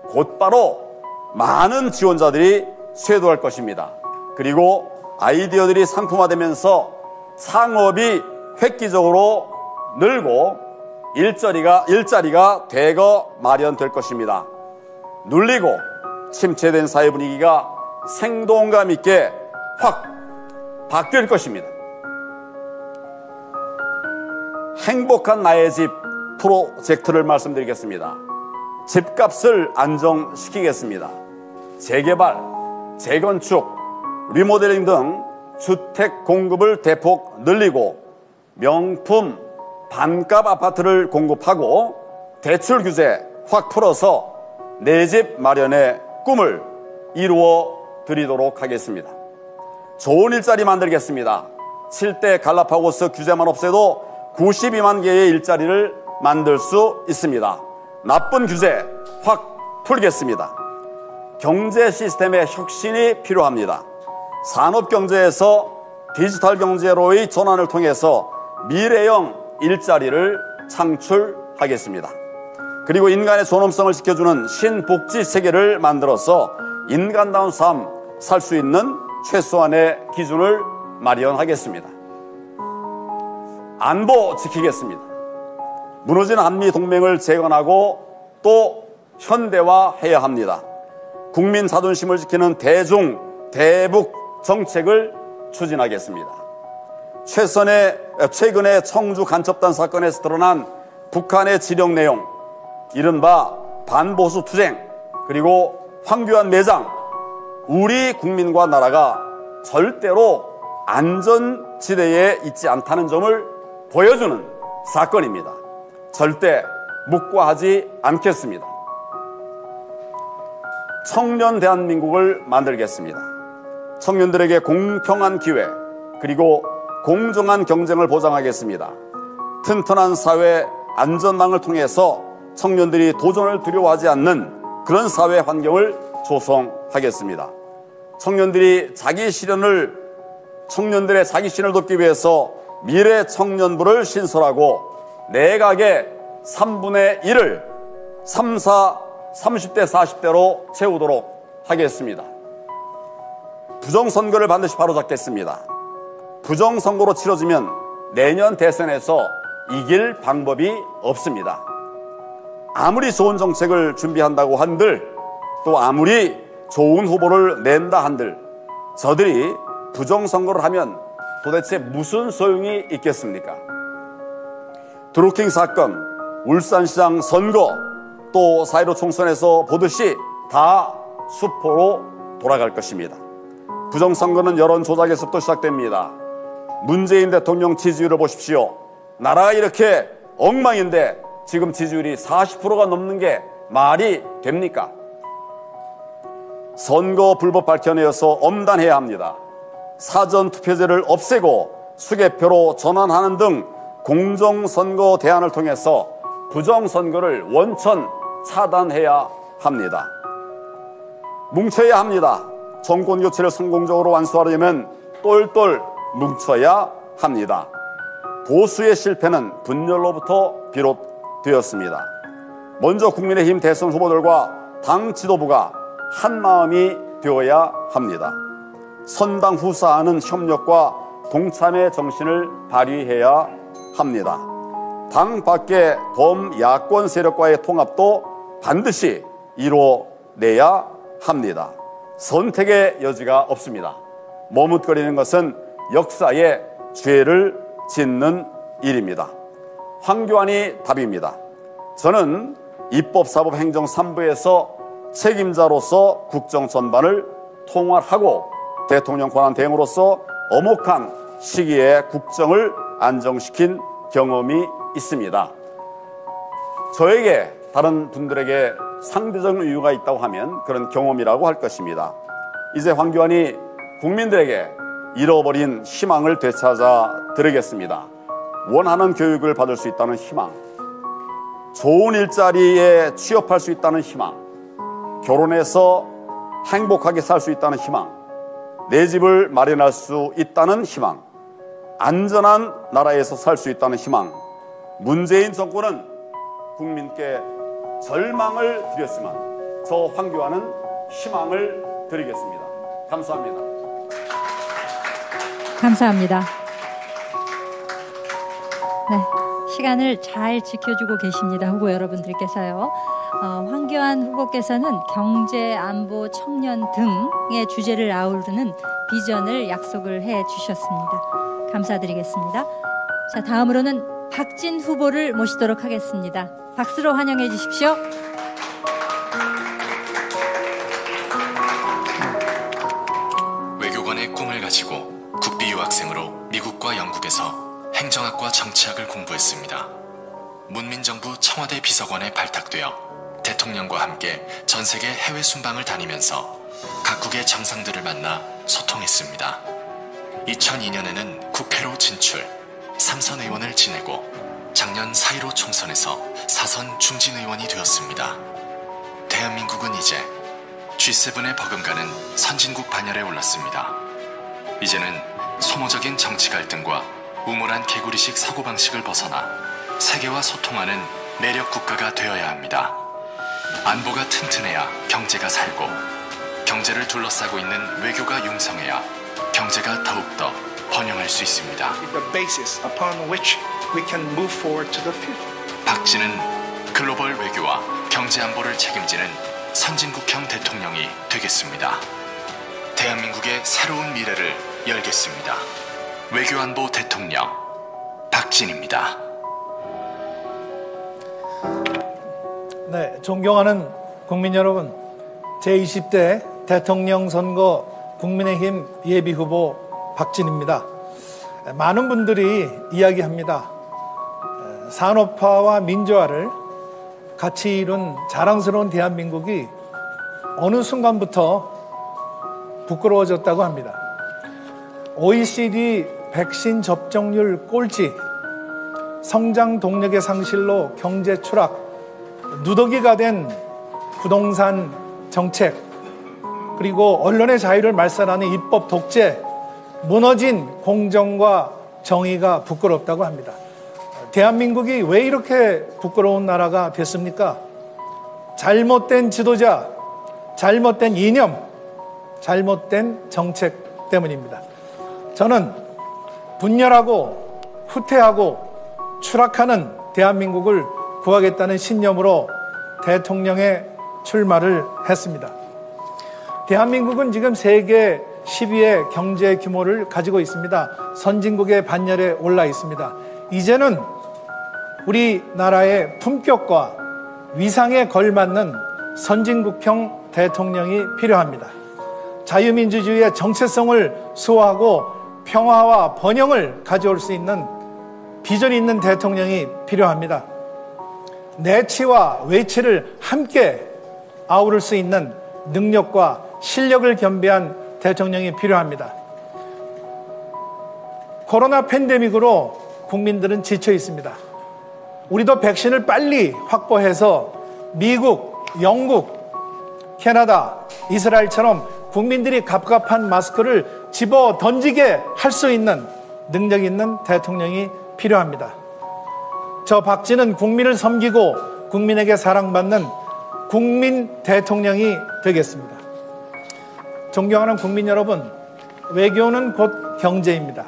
곧바로 많은 지원자들이 쇄도할 것입니다. 그리고 아이디어들이 상품화되면서 창업이 획기적으로 늘고 일자리가 대거 마련될 것입니다. 눌리고 침체된 사회 분위기가 생동감 있게 확 바뀔 것입니다. 행복한 나의 집 프로젝트를 말씀드리겠습니다. 집값을 안정시키겠습니다. 재개발, 재건축, 리모델링 등 주택 공급을 대폭 늘리고 명품 반값 아파트를 공급하고 대출 규제 확 풀어서 내 집 마련의 꿈을 이루어 드리도록 하겠습니다. 좋은 일자리 만들겠습니다. 7대 갈라파고스 규제만 없애도 92만 개의 일자리를 만들 수 있습니다. 나쁜 규제 확 풀겠습니다. 경제 시스템의 혁신이 필요합니다. 산업경제에서 디지털 경제로의 전환을 통해서 미래형 일자리를 창출하겠습니다. 그리고 인간의 존엄성을 지켜주는 신복지 체계를 만들어서 인간다운 삶 살 수 있는 최소한의 기준을 마련하겠습니다. 안보 지키겠습니다. 무너진 한미동맹을 재건하고 또 현대화해야 합니다. 국민 자존심을 지키는 대중, 대북 정책을 추진하겠습니다. 최근에 청주 간첩단 사건에서 드러난 북한의 지령 내용, 이른바 반보수 투쟁, 그리고 황교안 매장, 우리 국민과 나라가 절대로 안전지대에 있지 않다는 점을 보여주는 사건입니다. 절대 묵과하지 않겠습니다. 청년 대한민국을 만들겠습니다. 청년들에게 공평한 기회 그리고 공정한 경쟁을 보장하겠습니다. 튼튼한 사회 안전망을 통해서 청년들이 도전을 두려워하지 않는 그런 사회 환경을 조성하겠습니다. 청년들의 자기 실현을 돕기 위해서 미래 청년부를 신설하고 내각의 3분의 1을 30대 40대로 채우도록 하겠습니다. 부정선거를 반드시 바로잡겠습니다. 부정선거로 치러지면 내년 대선에서 이길 방법이 없습니다. 아무리 좋은 정책을 준비한다고 한들 또 아무리 좋은 후보를 낸다 한들 저들이 부정선거를 하면 도대체 무슨 소용이 있겠습니까? 드루킹 사건, 울산시장 선거, 또 4.15 총선에서 보듯이 다 수포로 돌아갈 것입니다. 부정선거는 여론 조작에서부터 시작됩니다. 문재인 대통령 지지율을 보십시오. 나라가 이렇게 엉망인데 지금 지지율이 40%가 넘는 게 말이 됩니까? 선거 불법 밝혀내어서 엄단해야 합니다. 사전투표제를 없애고 수개표로 전환하는 등 공정선거 대안을 통해서 부정선거를 원천 차단해야 합니다. 뭉쳐야 합니다. 정권교체를 성공적으로 완수하려면 똘똘 뭉쳐야 합니다. 보수의 실패는 분열로부터 비롯되었습니다. 먼저 국민의힘 대선 후보들과 당 지도부가 한마음이 되어야 합니다. 선당 후사하는 협력과 동참의 정신을 발휘해야 합니다. 당 밖의 범야권 세력과의 통합도 반드시 이루어내야 합니다. 선택의 여지가 없습니다. 머뭇거리는 것은 역사의 죄를 짓는 일입니다. 황교안이 답입니다. 저는 입법, 사법, 행정 3부에서 책임자로서 국정 전반을 통할하고 대통령 권한 대행으로서 엄혹한 시기에 국정을 안정시킨 경험이 있습니다. 저에게 다른 분들에게 상대적인 이유가 있다고 하면 그런 경험이라고 할 것입니다. 이제 황교안이 국민들에게 잃어버린 희망을 되찾아 드리겠습니다. 원하는 교육을 받을 수 있다는 희망, 좋은 일자리에 취업할 수 있다는 희망, 결혼해서 행복하게 살 수 있다는 희망, 내 집을 마련할 수 있다는 희망, 안전한 나라에서 살 수 있다는 희망. 문재인 정권은 국민께 절망을 드렸지만 저 황교안은 희망을 드리겠습니다. 감사합니다. 감사합니다. 네, 시간을 잘 지켜주고 계십니다. 후보 여러분들께서요. 황교안 후보께서는 경제, 안보, 청년 등의 주제를 아우르는 비전을 약속을 해 주셨습니다. 감사드리겠습니다. 자, 다음으로는 박진 후보를 모시도록 하겠습니다. 박수로 환영해 주십시오. 외교관의 꿈을 가지고 국비 유학생으로 미국과 영국에서 행정학과 정치학을 공부했습니다. 문민정부 청와대 비서관에 발탁되어 대통령과 함께 전세계 해외 순방을 다니면서 각국의 정상들을 만나 소통했습니다. 2002년에는 국회로 진출, 3선 의원을 지내고 작년 4.15 총선에서 4선 중진 의원이 되었습니다. 대한민국은 이제 G7의 버금가는 선진국 반열에 올랐습니다. 이제는 소모적인 정치 갈등과 우물한 개구리식 사고방식을 벗어나 세계와 소통하는 매력 국가가 되어야 합니다. 안보가 튼튼해야 경제가 살고, 경제를 둘러싸고 있는 외교가 융성해야 경제가 더욱더 번영할 수 있습니다. 박진은 글로벌 외교와 경제 안보를 책임지는 선진국형 대통령이 되겠습니다. 대한민국의 새로운 미래를 열겠습니다. 외교안보 대통령 박진입니다. 네, 존경하는 국민 여러분, 제20대 대통령 선거 국민의힘 예비후보 박진입니다. 많은 분들이 이야기합니다. 산업화와 민주화를 같이 이룬 자랑스러운 대한민국이 어느 순간부터 부끄러워졌다고 합니다. OECD 백신 접종률 꼴찌, 성장 동력의 상실로 경제 추락, 누더기가 된 부동산 정책, 그리고 언론의 자유를 말살하는 입법 독재, 무너진 공정과 정의가 부끄럽다고 합니다. 대한민국이 왜 이렇게 부끄러운 나라가 됐습니까? 잘못된 지도자, 잘못된 이념, 잘못된 정책 때문입니다. 저는 분열하고 후퇴하고 추락하는 대한민국을 구하겠다는 신념으로 대통령에 출마를 했습니다. 대한민국은 지금 세계 10위의 경제 규모를 가지고 있습니다. 선진국의 반열에 올라 있습니다. 이제는 우리나라의 품격과 위상에 걸맞는 선진국형 대통령이 필요합니다. 자유민주주의의 정체성을 수호하고 평화와 번영을 가져올 수 있는 비전이 있는 대통령이 필요합니다. 내치와 외치를 함께 아우를 수 있는 능력과 실력을 겸비한 대통령이 필요합니다. 코로나 팬데믹으로 국민들은 지쳐 있습니다. 우리도 백신을 빨리 확보해서 미국, 영국, 캐나다, 이스라엘처럼 국민들이 갑갑한 마스크를 집어 던지게 할 수 있는 능력 있는 대통령이 필요합니다. 저 박지는 국민을 섬기고 국민에게 사랑받는 국민 대통령이 되겠습니다. 존경하는 국민 여러분, 외교는 곧 경제입니다.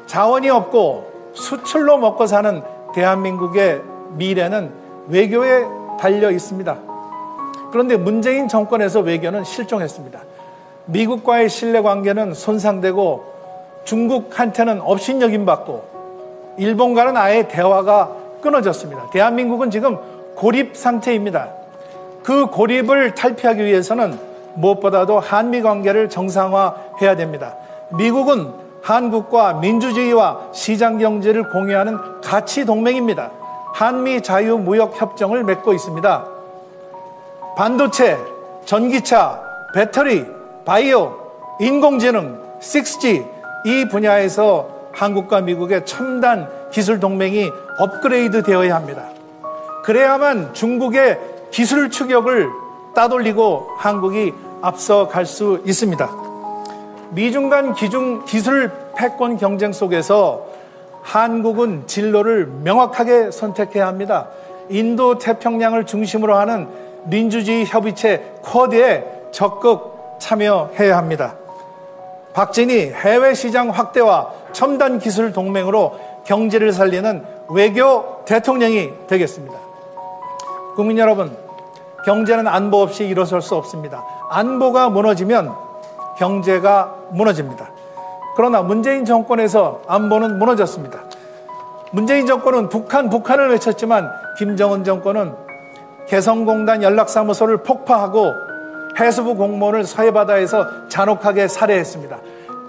자원이 없고 수출로 먹고 사는 대한민국의 미래는 외교에 달려 있습니다. 그런데 문재인 정권에서 외교는 실종했습니다. 미국과의 신뢰관계는 손상되고 중국한테는 업신여김받고 일본과는 아예 대화가 끊어졌습니다. 대한민국은 지금 고립 상태입니다. 그 고립을 탈피하기 위해서는 무엇보다도 한미 관계를 정상화해야 됩니다. 미국은 한국과 민주주의와 시장경제를 공유하는 가치 동맹입니다. 한미 자유무역협정을 맺고 있습니다. 반도체, 전기차, 배터리, 바이오, 인공지능, 6G 이 분야에서 한국과 미국의 첨단 기술 동맹이 업그레이드 되어야 합니다. 그래야만 중국의 기술 추격을 따돌리고 한국이 앞서갈 수 있습니다. 미중 간 기술 패권 경쟁 속에서 한국은 진로를 명확하게 선택해야 합니다. 인도 태평양을 중심으로 하는 민주주의 협의체 쿼드에 적극 참여해야 합니다. 박진희 해외 시장 확대와 첨단 기술 동맹으로 경제를 살리는 외교 대통령이 되겠습니다. 국민 여러분, 경제는 안보 없이 일어설 수 없습니다. 안보가 무너지면 경제가 무너집니다. 그러나 문재인 정권에서 안보는 무너졌습니다. 문재인 정권은 북한을 외쳤지만 김정은 정권은 개성공단 연락사무소를 폭파하고 해수부 공무원을 서해바다에서 잔혹하게 살해했습니다.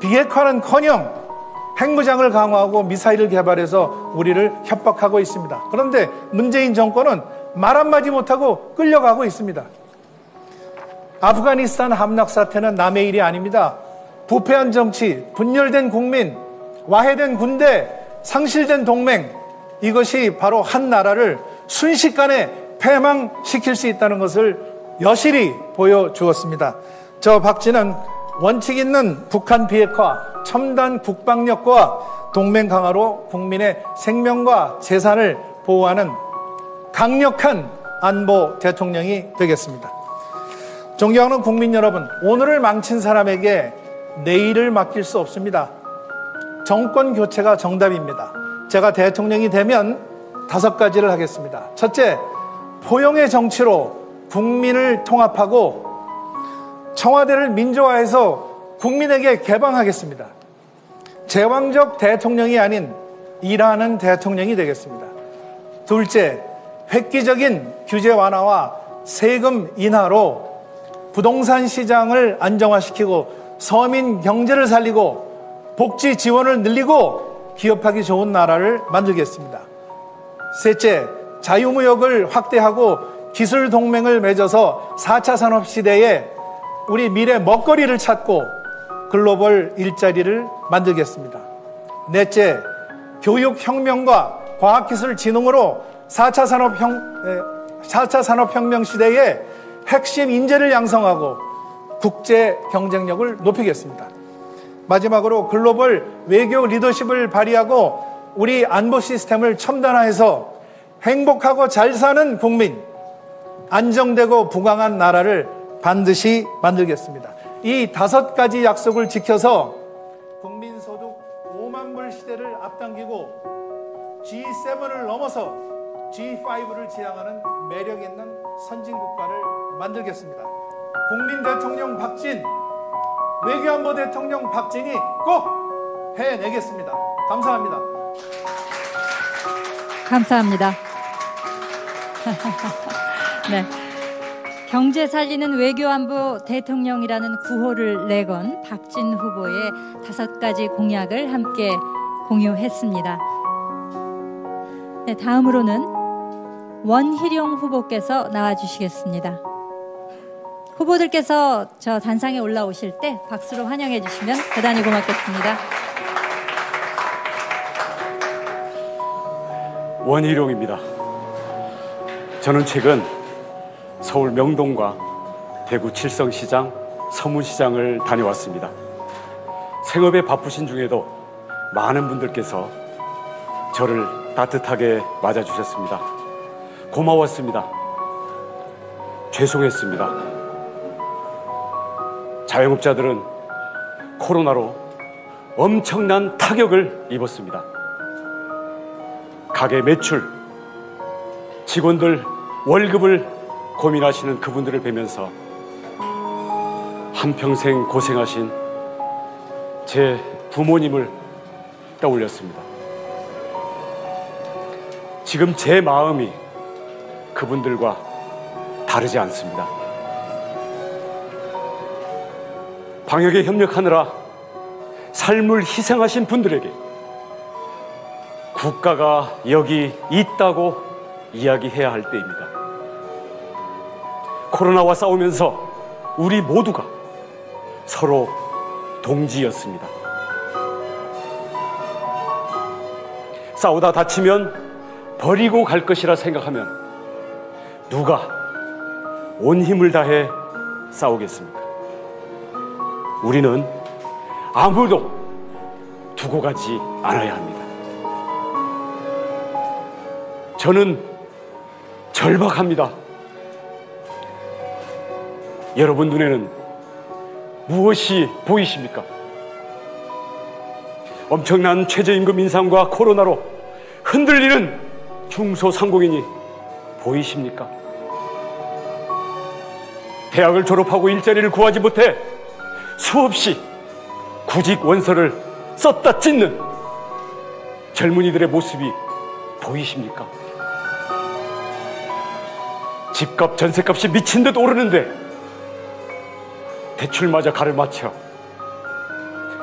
비핵화는커녕 핵무장을 강화하고 미사일을 개발해서 우리를 협박하고 있습니다. 그런데 문재인 정권은 말 한마디 못하고 끌려가고 있습니다. 아프가니스탄 함락 사태는 남의 일이 아닙니다. 부패한 정치, 분열된 국민, 와해된 군대, 상실된 동맹, 이것이 바로 한 나라를 순식간에 패망시킬 수 있다는 것을 여실히 보여주었습니다. 저 박지는 원칙 있는 북한 비핵화, 첨단 국방력과 동맹 강화로 국민의 생명과 재산을 보호하는 강력한 안보 대통령이 되겠습니다. 존경하는 국민 여러분, 오늘을 망친 사람에게 내일을 맡길 수 없습니다. 정권 교체가 정답입니다. 제가 대통령이 되면 5가지를 하겠습니다. 첫째, 포용의 정치로 국민을 통합하고 청와대를 민주화해서 국민에게 개방하겠습니다. 제왕적 대통령이 아닌 일하는 대통령이 되겠습니다. 둘째, 획기적인 규제 완화와 세금 인하로 부동산 시장을 안정화시키고 서민 경제를 살리고 복지 지원을 늘리고 기업하기 좋은 나라를 만들겠습니다. 셋째, 자유무역을 확대하고 기술 동맹을 맺어서 4차 산업 시대에 우리 미래 먹거리를 찾고 글로벌 일자리를 만들겠습니다. 넷째, 교육혁명과 과학기술 진흥으로 4차 산업혁명 시대에 핵심 인재를 양성하고 국제 경쟁력을 높이겠습니다. 마지막으로 글로벌 외교 리더십을 발휘하고 우리 안보 시스템을 첨단화해서 행복하고 잘 사는 국민, 안정되고 부강한 나라를 반드시 만들겠습니다. 이 5가지 약속을 지켜서 국민소득 5만 불 시대를 앞당기고 G7을 넘어서 G5를 지향하는 매력 있는 선진국가를 만들겠습니다. 국민 대통령 박진, 외교안보 대통령 박진이 꼭 해내겠습니다. 감사합니다. 감사합니다. 네. 경제 살리는 외교안보 대통령이라는 구호를 내건 박진 후보의 5가지 공약을 함께 공유했습니다. 네, 다음으로는 원희룡 후보께서 나와주시겠습니다. 후보들께서 저 단상에 올라오실 때 박수로 환영해 주시면 대단히 고맙겠습니다. 원희룡입니다. 저는 최근 서울 명동과 대구 칠성시장, 서문시장을 다녀왔습니다. 생업에 바쁘신 중에도 많은 분들께서 저를 따뜻하게 맞아주셨습니다. 고마웠습니다. 죄송했습니다. 자영업자들은 코로나로 엄청난 타격을 입었습니다. 가게 매출, 직원들 월급을 고민하시는 그분들을 뵈면서 한평생 고생하신 제 부모님을 떠올렸습니다. 지금 제 마음이 그분들과 다르지 않습니다. 방역에 협력하느라 삶을 희생하신 분들에게 국가가 여기 있다고 이야기해야 할 때입니다. 코로나와 싸우면서 우리 모두가 서로 동지였습니다. 싸우다 다치면 버리고 갈 것이라 생각하면 누가 온 힘을 다해 싸우겠습니까? 우리는 아무도 두고 가지 않아야 합니다. 저는 절박합니다. 여러분 눈에는 무엇이 보이십니까? 엄청난 최저임금 인상과 코로나로 흔들리는 중소상공인이 보이십니까? 대학을 졸업하고 일자리를 구하지 못해 수없이 구직 원서를 썼다 찢는 젊은이들의 모습이 보이십니까? 집값, 전세값이 미친 듯 오르는데 대출마저 가르마쳐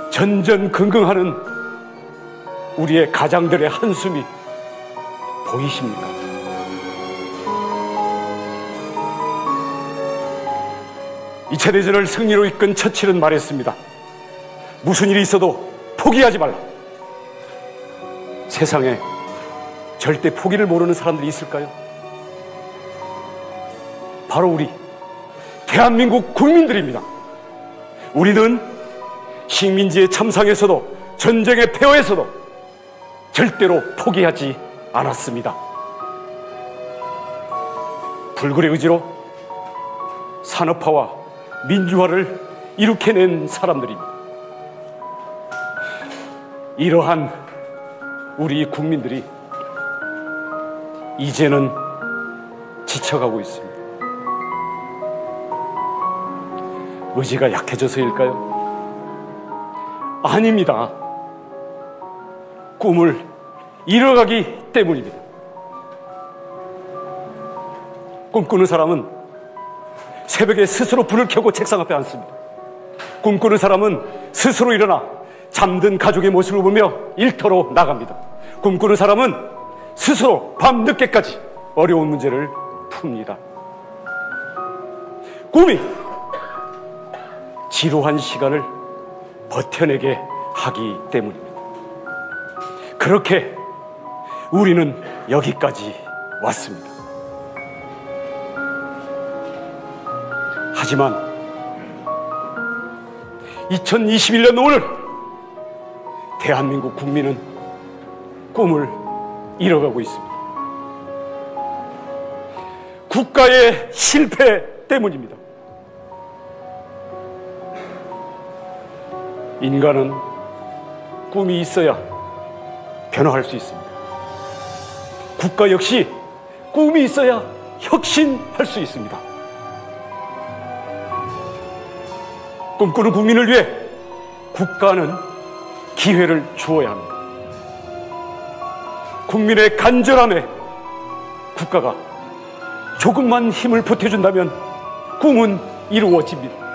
전전긍긍하는 우리의 가장들의 한숨이 보이십니까? 이차 대전을 승리로 이끈 처칠은 말했습니다. 무슨 일이 있어도 포기하지 말라. 세상에 절대 포기를 모르는 사람들이 있을까요? 바로 우리 대한민국 국민들입니다. 우리는 식민지의 참상에서도 전쟁의 폐허에서도 절대로 포기하지 않았습니다. 불굴의 의지로 산업화와 민주화를 이룩해낸 사람들입니다. 이러한 우리 국민들이 이제는 지쳐가고 있습니다. 의지가 약해져서일까요? 아닙니다. 꿈을 이뤄가기 때문입니다. 꿈꾸는 사람은 새벽에 스스로 불을 켜고 책상 앞에 앉습니다. 꿈꾸는 사람은 스스로 일어나 잠든 가족의 모습을 보며 일터로 나갑니다. 꿈꾸는 사람은 스스로 밤늦게까지 어려운 문제를 풉니다. 꿈이 지루한 시간을 버텨내게 하기 때문입니다. 그렇게 우리는 여기까지 왔습니다. 하지만 2021년 오늘 대한민국 국민은 꿈을 잃어가고 있습니다. 국가의 실패 때문입니다. 인간은 꿈이 있어야 변화할 수 있습니다. 국가 역시 꿈이 있어야 혁신할 수 있습니다. 꿈꾸는 국민을 위해 국가는 기회를 주어야 합니다. 국민의 간절함에 국가가 조금만 힘을 보태준다면 꿈은 이루어집니다.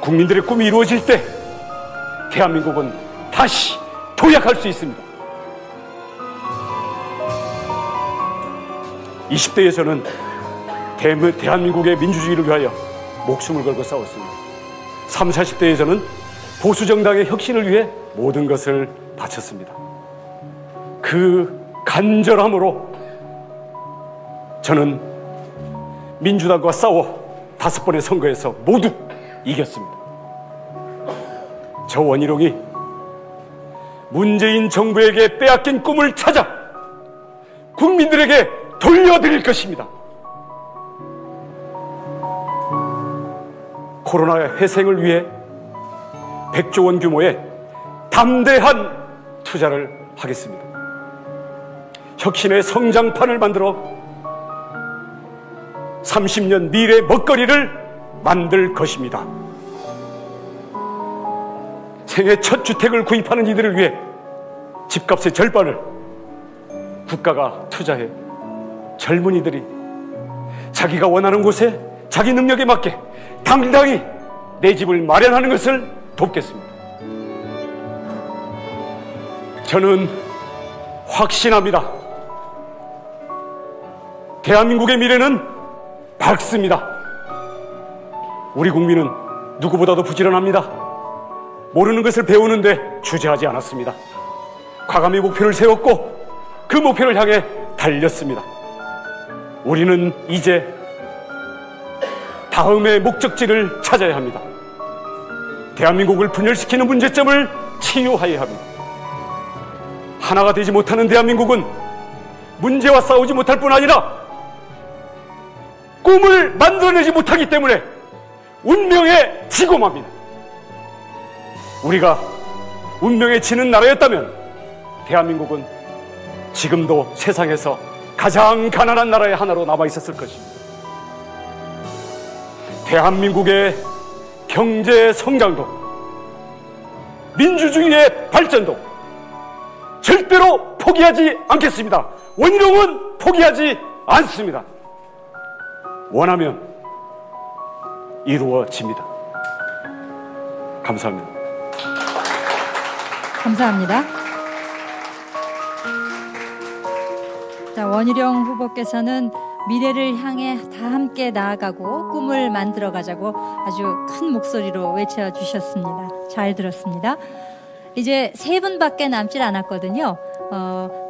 국민들의 꿈이 이루어질 때 대한민국은 다시 도약할 수 있습니다. 20대에서는 대한민국의 민주주의를 위하여 목숨을 걸고 싸웠습니다. 30, 40대에서는 보수정당의 혁신을 위해 모든 것을 바쳤습니다. 그 간절함으로 저는 민주당과 싸워 5번의 선거에서 모두 이겼습니다. 저 원희룡이 문재인 정부에게 빼앗긴 꿈을 찾아 국민들에게 돌려드릴 것입니다. 코로나 회생을 위해 100조 원 규모의 담대한 투자를 하겠습니다. 혁신의 성장판을 만들어 30년 미래 먹거리를 만들 것입니다. 생애 첫 주택을 구입하는 이들을 위해 집값의 절반을 국가가 투자해 젊은이들이 자기가 원하는 곳에 자기 능력에 맞게 당당히 내 집을 마련하는 것을 돕겠습니다. 저는 확신합니다. 대한민국의 미래는 밝습니다. 우리 국민은 누구보다도 부지런합니다. 모르는 것을 배우는데 주저하지 않았습니다. 과감히 목표를 세웠고 그 목표를 향해 달렸습니다. 우리는 이제 다음의 목적지를 찾아야 합니다. 대한민국을 분열시키는 문제점을 치유해야 합니다. 하나가 되지 못하는 대한민국은 문제와 싸우지 못할 뿐 아니라 꿈을 만들어내지 못하기 때문에 운명에 지고 맙니다. 우리가 운명에 지는 나라였다면 대한민국은 지금도 세상에서 가장 가난한 나라의 하나로 남아있었을 것입니다. 대한민국의 경제 성장도 민주주의의 발전도 절대로 포기하지 않겠습니다. 원희룡은 포기하지 않습니다. 원하면 이루어집니다. 감사합니다. 감사합니다. 자, 원희룡 후보께서는 미래를 향해 다 함께 나아가고 꿈을 만들어가자고 아주 큰 목소리로 외쳐주셨습니다. 잘 들었습니다. 이제 3분밖에 남질 않았거든요.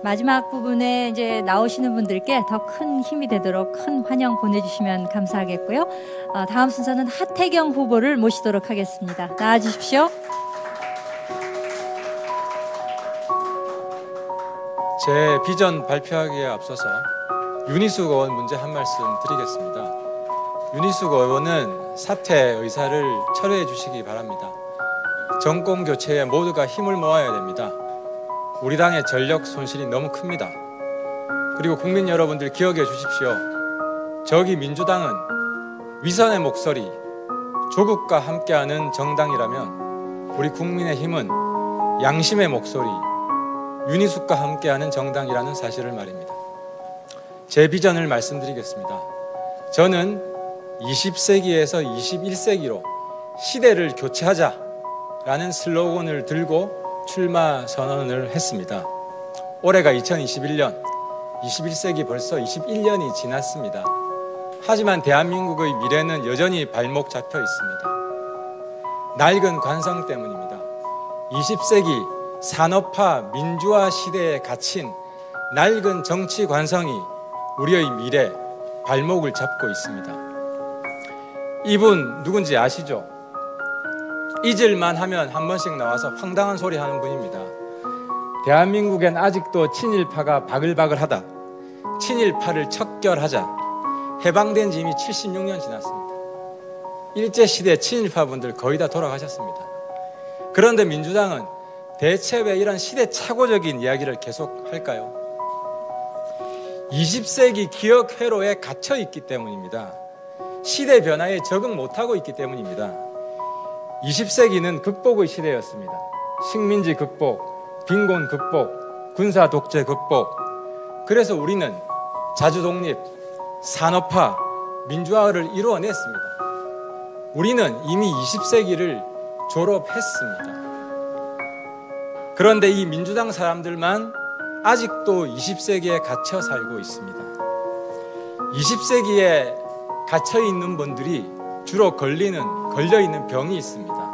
마지막 부분에 이제 나오시는 분들께 더 큰 힘이 되도록 큰 환영 보내주시면 감사하겠고요. 다음 순서는 하태경 후보를 모시도록 하겠습니다. 나와주십시오. 제 비전 발표하기에 앞서서 윤희숙 의원 문제 한 말씀 드리겠습니다. 윤희숙 의원은 사퇴 의사를 철회해 주시기 바랍니다. 정권 교체에 모두가 힘을 모아야 됩니다. 우리 당의 전력 손실이 너무 큽니다. 그리고 국민 여러분들 기억해 주십시오. 저기 민주당은 위선의 목소리, 조국과 함께하는 정당이라면 우리 국민의힘은 양심의 목소리, 윤희숙과 함께하는 정당이라는 사실을 말입니다. 제 비전을 말씀드리겠습니다. 저는 20세기에서 21세기로 시대를 교체하자라는 슬로건을 들고 출마 선언을 했습니다. 올해가 2021년, 21세기 벌써 21년이 지났습니다. 하지만 대한민국의 미래는 여전히 발목 잡혀 있습니다. 낡은 관성 때문입니다. 20세기 산업화 민주화 시대에 갇힌 낡은 정치 관성이 우리의 미래 발목을 잡고 있습니다. 이분 누군지 아시죠? 잊을만 하면 한 번씩 나와서 황당한 소리 하는 분입니다. 대한민국엔 아직도 친일파가 바글바글하다. 친일파를 척결하자. 해방된 지 이미 76년 지났습니다. 일제시대 친일파분들 거의 다 돌아가셨습니다. 그런데 민주당은 대체 왜 이런 시대착오적인 이야기를 계속 할까요? 20세기 기억 회로에 갇혀 있기 때문입니다. 시대 변화에 적응 못하고 있기 때문입니다. 20세기는 극복의 시대였습니다. 식민지 극복, 빈곤 극복, 군사 독재 극복. 그래서 우리는 자주독립, 산업화, 민주화를 이루어냈습니다. 우리는 이미 20세기를 졸업했습니다. 그런데 이 민주당 사람들만 아직도 20세기에 갇혀 살고 있습니다. 20세기에 갇혀있는 분들이 주로 걸려있는 병이 있습니다.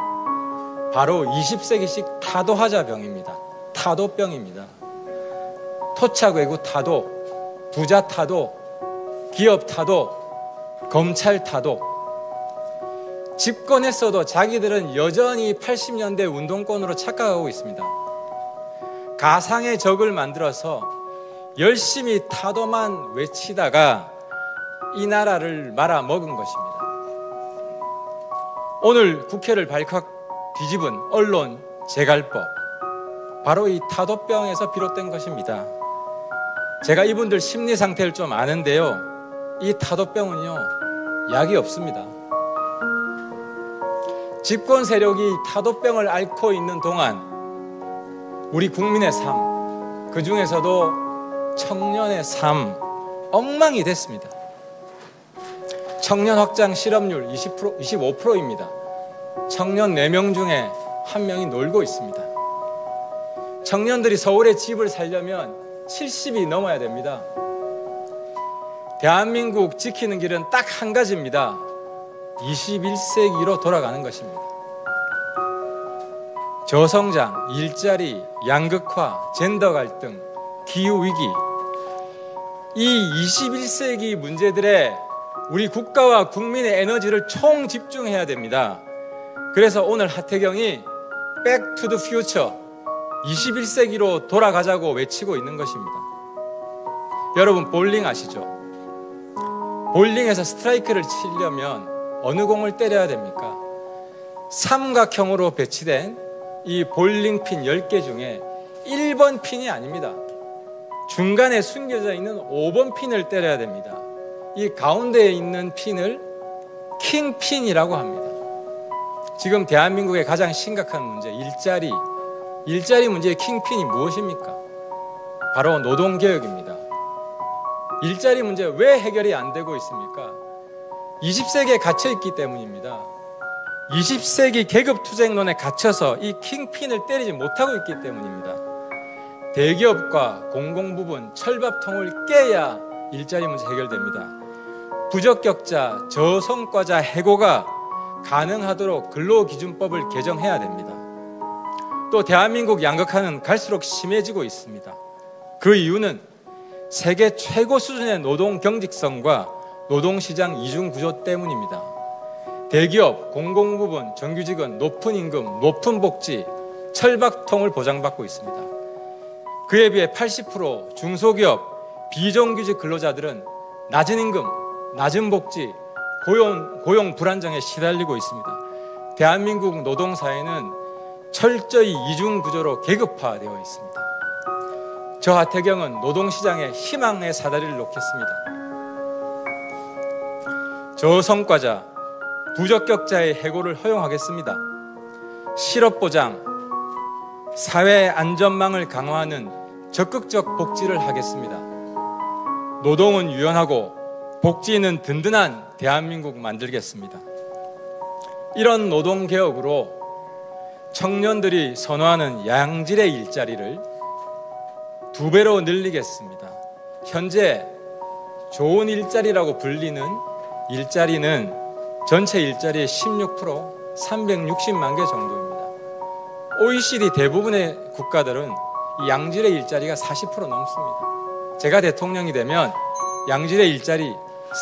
바로 20세기식 타도하자 병입니다. 타도병입니다. 토착 외구 타도, 부자 타도, 기업 타도, 검찰 타도. 집권했어도 자기들은 여전히 80년대 운동권으로 착각하고 있습니다. 가상의 적을 만들어서 열심히 타도만 외치다가 이 나라를 말아먹은 것입니다. 오늘 국회를 발칵 뒤집은 언론 재갈법, 바로 이 타도병에서 비롯된 것입니다. 제가 이분들 심리 상태를 좀 아는데요, 이 타도병은요 약이 없습니다. 집권 세력이 타도병을 앓고 있는 동안 우리 국민의 삶, 그 중에서도 청년의 삶 엉망이 됐습니다. 청년 확장 실업률 25%입니다. 청년 4명 중에 1명이 놀고 있습니다. 청년들이 서울에 집을 살려면 70이 넘어야 됩니다. 대한민국 지키는 길은 딱 한 가지입니다. 21세기로 돌아가는 것입니다. 저성장, 일자리, 양극화, 젠더 갈등, 기후위기, 이 21세기 문제들에 우리 국가와 국민의 에너지를 총 집중해야 됩니다. 그래서 오늘 하태경이 Back to the Future, 21세기로 돌아가자고 외치고 있는 것입니다. 여러분 볼링 아시죠? 볼링에서 스트라이크를 치려면 어느 공을 때려야 됩니까? 삼각형으로 배치된 이 볼링핀 10개 중에 1번 핀이 아닙니다. 중간에 숨겨져 있는 5번 핀을 때려야 됩니다. 이 가운데에 있는 핀을 킹핀이라고 합니다. 지금 대한민국의 가장 심각한 문제, 일자리 문제의 킹핀이 무엇입니까? 바로 노동개혁입니다. 일자리 문제 왜 해결이 안 되고 있습니까? 20세기에 갇혀있기 때문입니다. 20세기 계급투쟁론에 갇혀서 이 킹핀을 때리지 못하고 있기 때문입니다. 대기업과 공공부문, 철밥통을 깨야 일자리 문제 해결됩니다. 부적격자, 저성과자 해고가 가능하도록 근로기준법을 개정해야 됩니다. 또 대한민국 양극화는 갈수록 심해지고 있습니다. 그 이유는 세계 최고 수준의 노동 경직성과 노동시장 이중구조 때문입니다. 대기업, 공공부문, 정규직은 높은 임금, 높은 복지, 철밥통을 보장받고 있습니다. 그에 비해 80% 중소기업, 비정규직 근로자들은 낮은 임금, 낮은 복지, 고용 불안정에 시달리고 있습니다. 대한민국 노동사회는 철저히 이중구조로 계급화되어 있습니다. 저 하태경은 노동시장에 희망의 사다리를 놓겠습니다. 저성과자, 부적격자의 해고를 허용하겠습니다. 실업보장, 사회안전망을 강화하는 적극적 복지를 하겠습니다. 노동은 유연하고 복지는 든든한 대한민국 만들겠습니다. 이런 노동개혁으로 청년들이 선호하는 양질의 일자리를 2배로 늘리겠습니다. 현재 좋은 일자리라고 불리는 일자리는 전체 일자리의 16%, 360만 개 정도입니다. OECD 대부분의 국가들은 이 양질의 일자리가 40% 넘습니다. 제가 대통령이 되면 양질의 일자리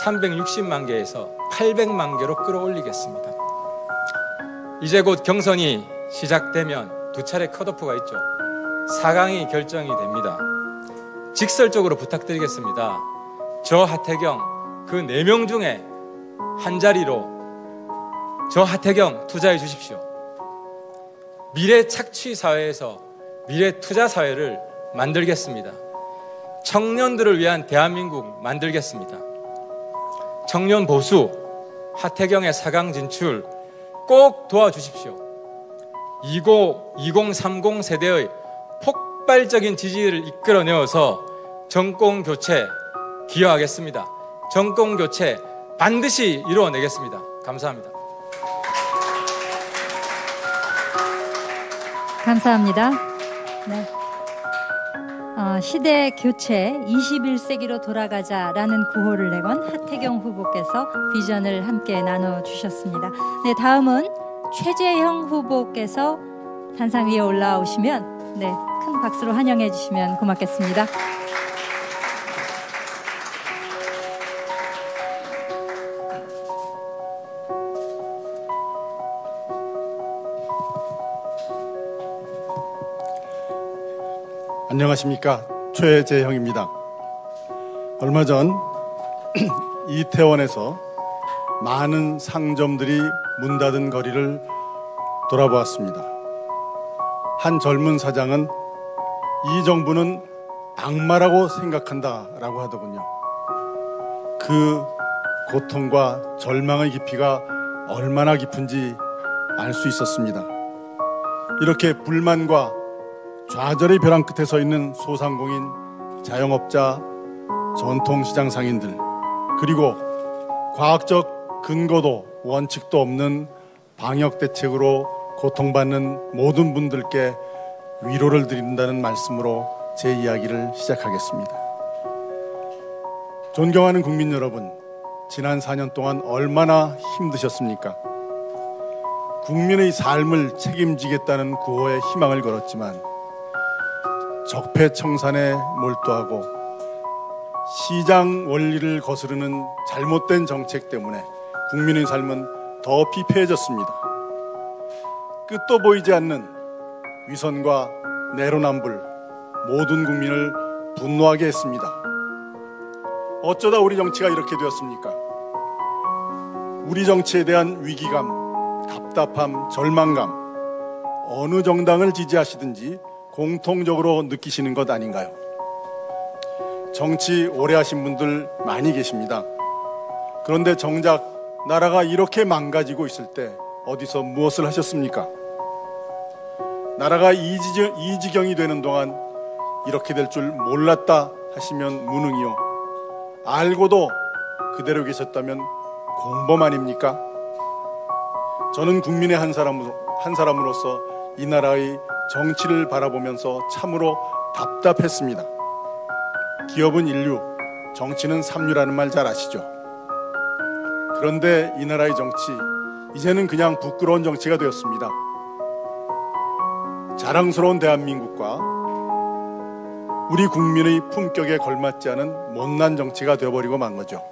360만 개에서 800만 개로 끌어올리겠습니다. 이제 곧 경선이 시작되면 두 차례 컷오프가 있죠. 4강이 결정이 됩니다. 직설적으로 부탁드리겠습니다. 저 하태경 그 4명 중에 한 자리로 저 하태경 투자해 주십시오. 미래 착취 사회에서 미래 투자 사회를 만들겠습니다. 청년들을 위한 대한민국 만들겠습니다. 청년 보수, 하태경의 4강 진출 꼭 도와주십시오. 2030 세대의 폭발적인 지지를 이끌어내어서 정권 교체 기여하겠습니다. 정권 교체 반드시 이루어내겠습니다. 감사합니다. 감사합니다. 네. 시대 교체 21세기로 돌아가자라는 구호를 내건 하태경 후보께서 비전을 함께 나눠주셨습니다. 네, 다음은 최재형 후보께서 단상 위에 올라오시면 네, 큰 박수로 환영해 주시면 고맙겠습니다. 안녕하십니까. 최재형입니다. 얼마 전 이태원에서 많은 상점들이 문 닫은 거리를 돌아보았습니다. 한 젊은 사장은 이 정부는 악마라고 생각한다라고 하더군요. 그 고통과 절망의 깊이가 얼마나 깊은지 알 수 있었습니다. 이렇게 불만과 좌절의 벼랑 끝에 서 있는 소상공인, 자영업자, 전통시장 상인들, 그리고 과학적 근거도 원칙도 없는 방역대책으로 고통받는 모든 분들께 위로를 드린다는 말씀으로 제 이야기를 시작하겠습니다. 존경하는 국민 여러분, 지난 4년 동안 얼마나 힘드셨습니까? 국민의 삶을 책임지겠다는 구호에 희망을 걸었지만 적폐청산에 몰두하고 시장 원리를 거스르는 잘못된 정책 때문에 국민의 삶은 더 피폐해졌습니다. 끝도 보이지 않는 위선과 내로남불, 모든 국민을 분노하게 했습니다. 어쩌다 우리 정치가 이렇게 되었습니까? 우리 정치에 대한 위기감, 답답함, 절망감, 어느 정당을 지지하시든지 공통적으로 느끼시는 것 아닌가요? 정치 오래 하신 분들 많이 계십니다. 그런데 정작 나라가 이렇게 망가지고 있을 때 어디서 무엇을 하셨습니까? 나라가 이 지경이 되는 동안 이렇게 될 줄 몰랐다 하시면 무능이요, 알고도 그대로 계셨다면 공범 아닙니까? 저는 국민의 한 사람으로서 이 나라의 정치를 바라보면서 참으로 답답했습니다. 기업은 인류, 정치는 삼류라는 말 잘 아시죠? 그런데 이 나라의 정치, 이제는 그냥 부끄러운 정치가 되었습니다. 자랑스러운 대한민국과 우리 국민의 품격에 걸맞지 않은 못난 정치가 되어버리고 만 거죠.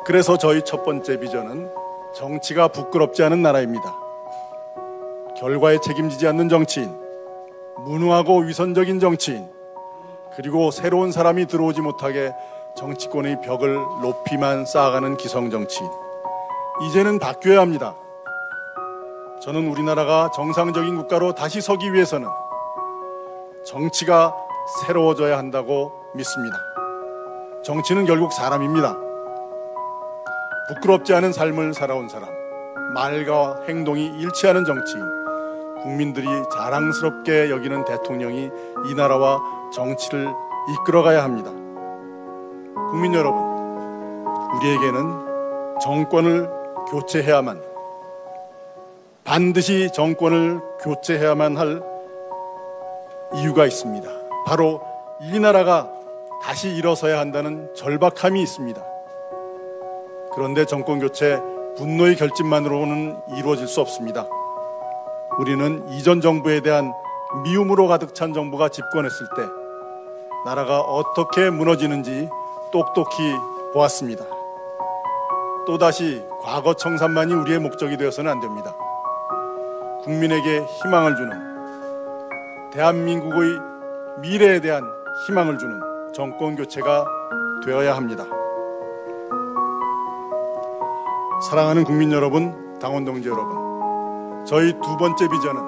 그래서 저희 첫 번째 비전은 정치가 부끄럽지 않은 나라입니다. 결과에 책임지지 않는 정치인, 무능하고 위선적인 정치인, 그리고 새로운 사람이 들어오지 못하게 정치권의 벽을 높이만 쌓아가는 기성정치인, 이제는 바뀌어야 합니다. 저는 우리나라가 정상적인 국가로 다시 서기 위해서는 정치가 새로워져야 한다고 믿습니다. 정치는 결국 사람입니다. 부끄럽지 않은 삶을 살아온 사람, 말과 행동이 일치하는 정치인, 국민들이 자랑스럽게 여기는 대통령이 이 나라와 정치를 이끌어가야 합니다. 국민 여러분, 우리에게는 정권을 교체해야만, 반드시 정권을 교체해야만 할 이유가 있습니다. 바로 이 나라가 다시 일어서야 한다는 절박함이 있습니다. 그런데 정권교체 분노의 결집만으로는 이루어질 수 없습니다. 우리는 이전 정부에 대한 미움으로 가득 찬 정부가 집권했을 때 나라가 어떻게 무너지는지 똑똑히 보았습니다. 또다시 과거 청산만이 우리의 목적이 되어서는 안 됩니다. 국민에게 희망을 주는, 대한민국의 미래에 대한 희망을 주는 정권 교체가 되어야 합니다. 사랑하는 국민 여러분, 당원 동지 여러분, 저희 두 번째 비전은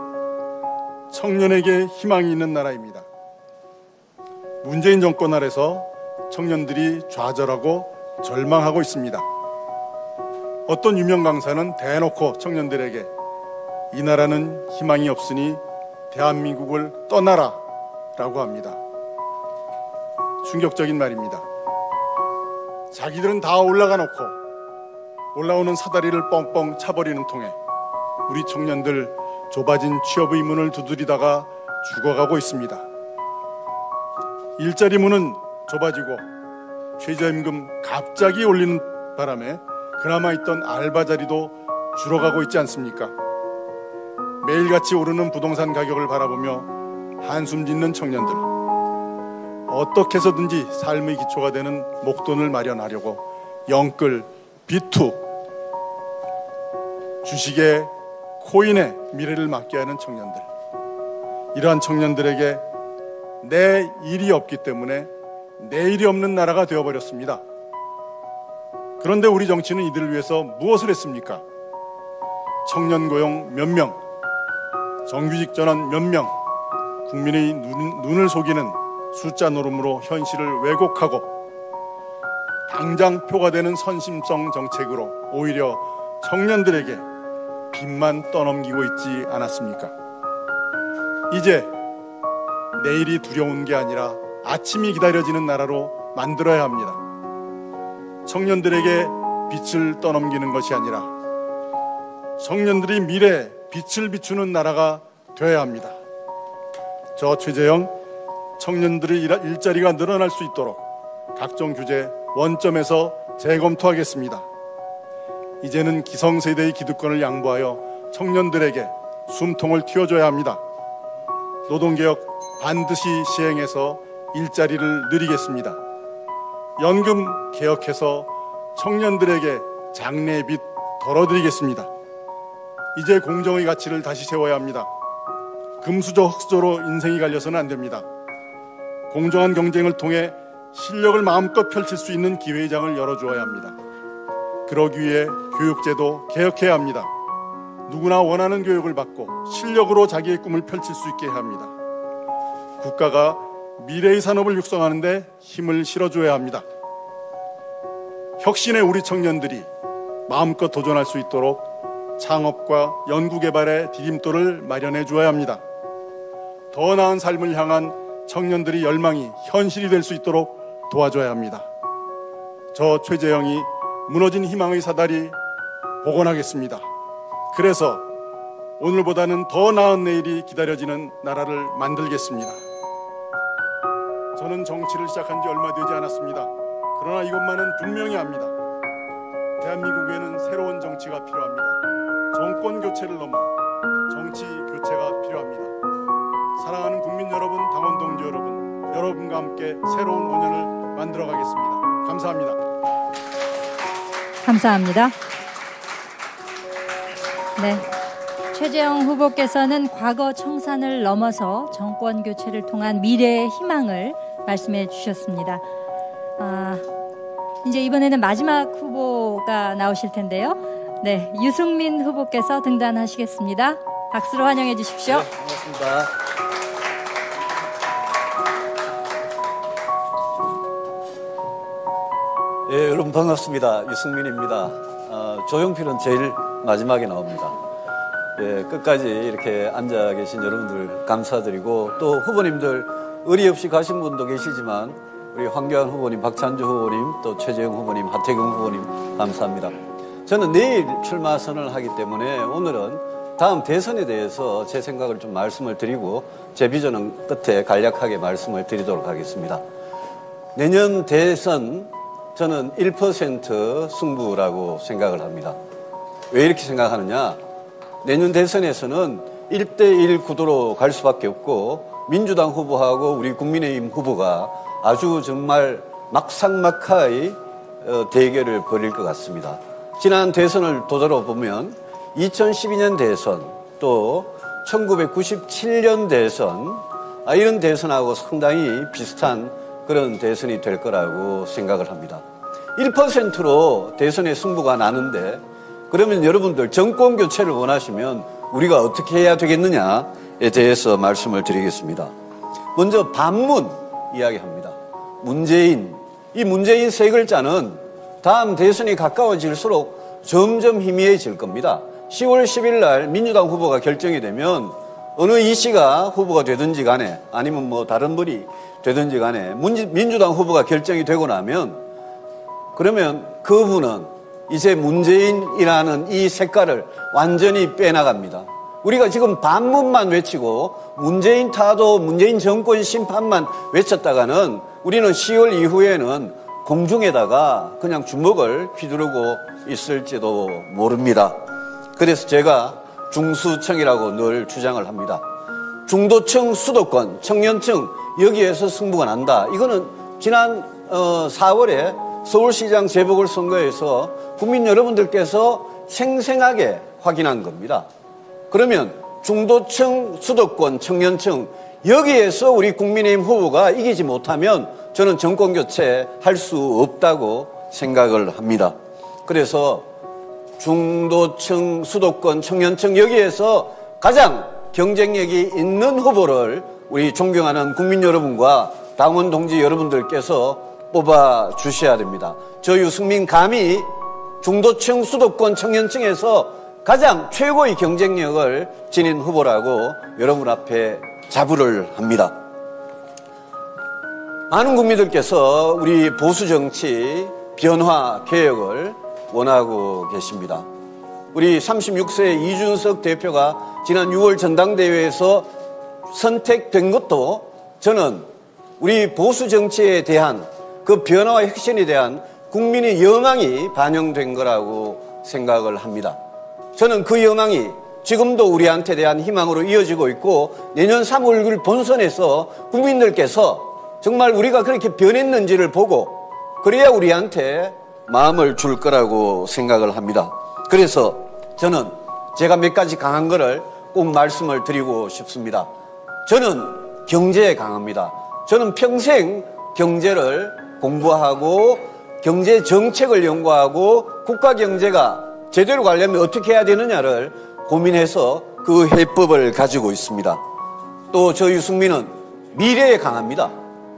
청년에게 희망이 있는 나라입니다. 문재인 정권 아래서 청년들이 좌절하고 절망하고 있습니다. 어떤 유명 강사는 대놓고 청년들에게 이 나라는 희망이 없으니 대한민국을 떠나라 라고 합니다. 충격적인 말입니다. 자기들은 다 올라가 놓고 올라오는 사다리를 뻥뻥 차버리는 통에 우리 청년들 좁아진 취업의 문을 두드리다가 죽어가고 있습니다. 일자리 문은 좁아지고 최저임금 갑자기 올리는 바람에 그나마 있던 알바 자리도 줄어가고 있지 않습니까? 매일같이 오르는 부동산 가격을 바라보며 한숨 짓는 청년들, 어떻게 해서든지 삶의 기초가 되는 목돈을 마련하려고 영끌, 비투, 주식에 코인에 미래를 맡겨야 하는 청년들, 이러한 청년들에게 내 일이 없기 때문에 내일이 없는 나라가 되어버렸습니다. 그런데 우리 정치는 이들을 위해서 무엇을 했습니까? 청년 고용 몇 명, 정규직 전환 몇 명, 국민의 눈을 속이는 숫자 노름으로 현실을 왜곡하고 당장 표가 되는 선심성 정책으로 오히려 청년들에게 빚만 떠넘기고 있지 않았습니까? 이제 내일이 두려운 게 아니라 아침이 기다려지는 나라로 만들어야 합니다. 청년들에게 빛을 떠넘기는 것이 아니라 청년들이 미래에 빛을 비추는 나라가 되어야 합니다. 저 최재형, 청년들의 일자리가 늘어날 수 있도록 각종 규제 원점에서 재검토하겠습니다. 이제는 기성세대의 기득권을 양보하여 청년들에게 숨통을 틔워줘야 합니다. 노동개혁 반드시 시행해서 일자리를 늘리겠습니다. 연금 개혁해서 청년들에게 장래의 빚 덜어드리겠습니다. 이제 공정의 가치를 다시 세워야 합니다. 금수저 흑수저로 인생이 갈려서는 안 됩니다. 공정한 경쟁을 통해 실력을 마음껏 펼칠 수 있는 기회의 장을 열어주어야 합니다. 그러기 위해 교육제도 개혁해야 합니다. 누구나 원하는 교육을 받고 실력으로 자기의 꿈을 펼칠 수 있게 해야 합니다. 국가가 미래의 산업을 육성하는 데 힘을 실어줘야 합니다. 혁신의 우리 청년들이 마음껏 도전할 수 있도록 창업과 연구개발의 디딤돌을 마련해 주어야 합니다. 더 나은 삶을 향한 청년들의 열망이 현실이 될 수 있도록 도와줘야 합니다. 저 최재형이 무너진 희망의 사다리 복원하겠습니다. 그래서 오늘보다는 더 나은 내일이 기다려지는 나라를 만들겠습니다. 저는 정치를 시작한 지 얼마 되지 않았습니다. 그러나 이것만은 분명히 합니다. 대한민국에는 새로운 정치가 필요합니다. 정권 교체를 넘어 정치 교체가 필요합니다. 사랑하는 국민 여러분, 당원 동지 여러분, 여러분과 함께 새로운 5년을 만들어가겠습니다. 감사합니다. 감사합니다. 네, 최재형 후보께서는 과거 청산을 넘어서 정권 교체를 통한 미래의 희망을 말씀해 주셨습니다. 이제 이번에는 마지막 후보가 나오실 텐데요. 네, 유승민 후보께서 등단하시겠습니다. 박수로 환영해 주십시오. 네, 고맙습니다. 예, 여러분 반갑습니다. 유승민입니다. 조용필은 제일 마지막에 나옵니다. 예, 끝까지 이렇게 앉아 계신 여러분들 감사드리고, 또 후보님들 의리 없이 가신 분도 계시지만 우리 황교안 후보님, 박찬주 후보님, 또 최재형 후보님, 하태경 후보님 감사합니다. 저는 내일 출마 선언을 하기 때문에 오늘은 다음 대선에 대해서 제 생각을 좀 말씀을 드리고 제 비전은 끝에 간략하게 말씀을 드리도록 하겠습니다. 내년 대선 저는 1% 승부라고 생각을 합니다. 왜 이렇게 생각하느냐? 내년 대선에서는 1대1 구도로 갈 수밖에 없고 민주당 후보하고 우리 국민의힘 후보가 아주 정말 막상막하의 대결을 벌일 것 같습니다. 지난 대선을 되돌아보면 2012년 대선 또 1997년 대선 이런 대선하고 상당히 비슷한 그런 대선이 될 거라고 생각을 합니다. 1%로 대선의 승부가 나는데 그러면 여러분들 정권 교체를 원하시면 우리가 어떻게 해야 되겠느냐에 대해서 말씀을 드리겠습니다. 먼저 반문 이야기합니다. 문재인, 이 문재인 세 글자는 다음 대선이 가까워질수록 점점 희미해질 겁니다. 10월 10일 날 민주당 후보가 결정이 되면 어느 이 씨가 후보가 되든지 간에 아니면 뭐 다른 분이 되든지 간에 민주당 후보가 결정이 되고 나면 그러면 그분은 이제 문재인이라는 이 색깔을 완전히 빼나갑니다. 우리가 지금 반문만 외치고 문재인 타도 문재인 정권 심판만 외쳤다가는 우리는 10월 이후에는 공중에다가 그냥 주먹을 휘두르고 있을지도 모릅니다. 그래서 제가 중수층이라고 늘 주장을 합니다. 중도층, 수도권, 청년층 여기에서 승부가 난다. 이거는 지난 4월에 서울시장 재보궐선거에서 국민 여러분들께서 생생하게 확인한 겁니다. 그러면 중도층, 수도권, 청년층 여기에서 우리 국민의힘 후보가 이기지 못하면 저는 정권교체 할 수 없다고 생각을 합니다. 그래서 중도층, 수도권, 청년층 여기에서 가장 경쟁력이 있는 후보를 우리 존경하는 국민 여러분과 당원 동지 여러분들께서 뽑아 주셔야 됩니다. 저 유승민 감히 중도층, 수도권, 청년층에서 가장 최고의 경쟁력을 지닌 후보라고 여러분 앞에 자부를 합니다. 많은 국민들께서 우리 보수 정치 변화 개혁을 원하고 계십니다. 우리 36세 이준석 대표가 지난 6월 전당대회에서 선택된 것도 저는 우리 보수 정치에 대한 그 변화와 혁신에 대한 국민의 여망이 반영된 거라고 생각을 합니다. 저는 그 여망이 지금도 우리한테 대한 희망으로 이어지고 있고 내년 3월 6일 본선에서 국민들께서 정말 우리가 그렇게 변했는지를 보고 그래야 우리한테 마음을 줄 거라고 생각을 합니다. 그래서 저는 제가 몇 가지 강한 거를 꼭 말씀을 드리고 싶습니다. 저는 경제에 강합니다. 저는 평생 경제를 공부하고 경제 정책을 연구하고 국가 경제가 제대로 가려면 어떻게 해야 되느냐를 고민해서 그 해법을 가지고 있습니다. 또 저 유승민은 미래에 강합니다.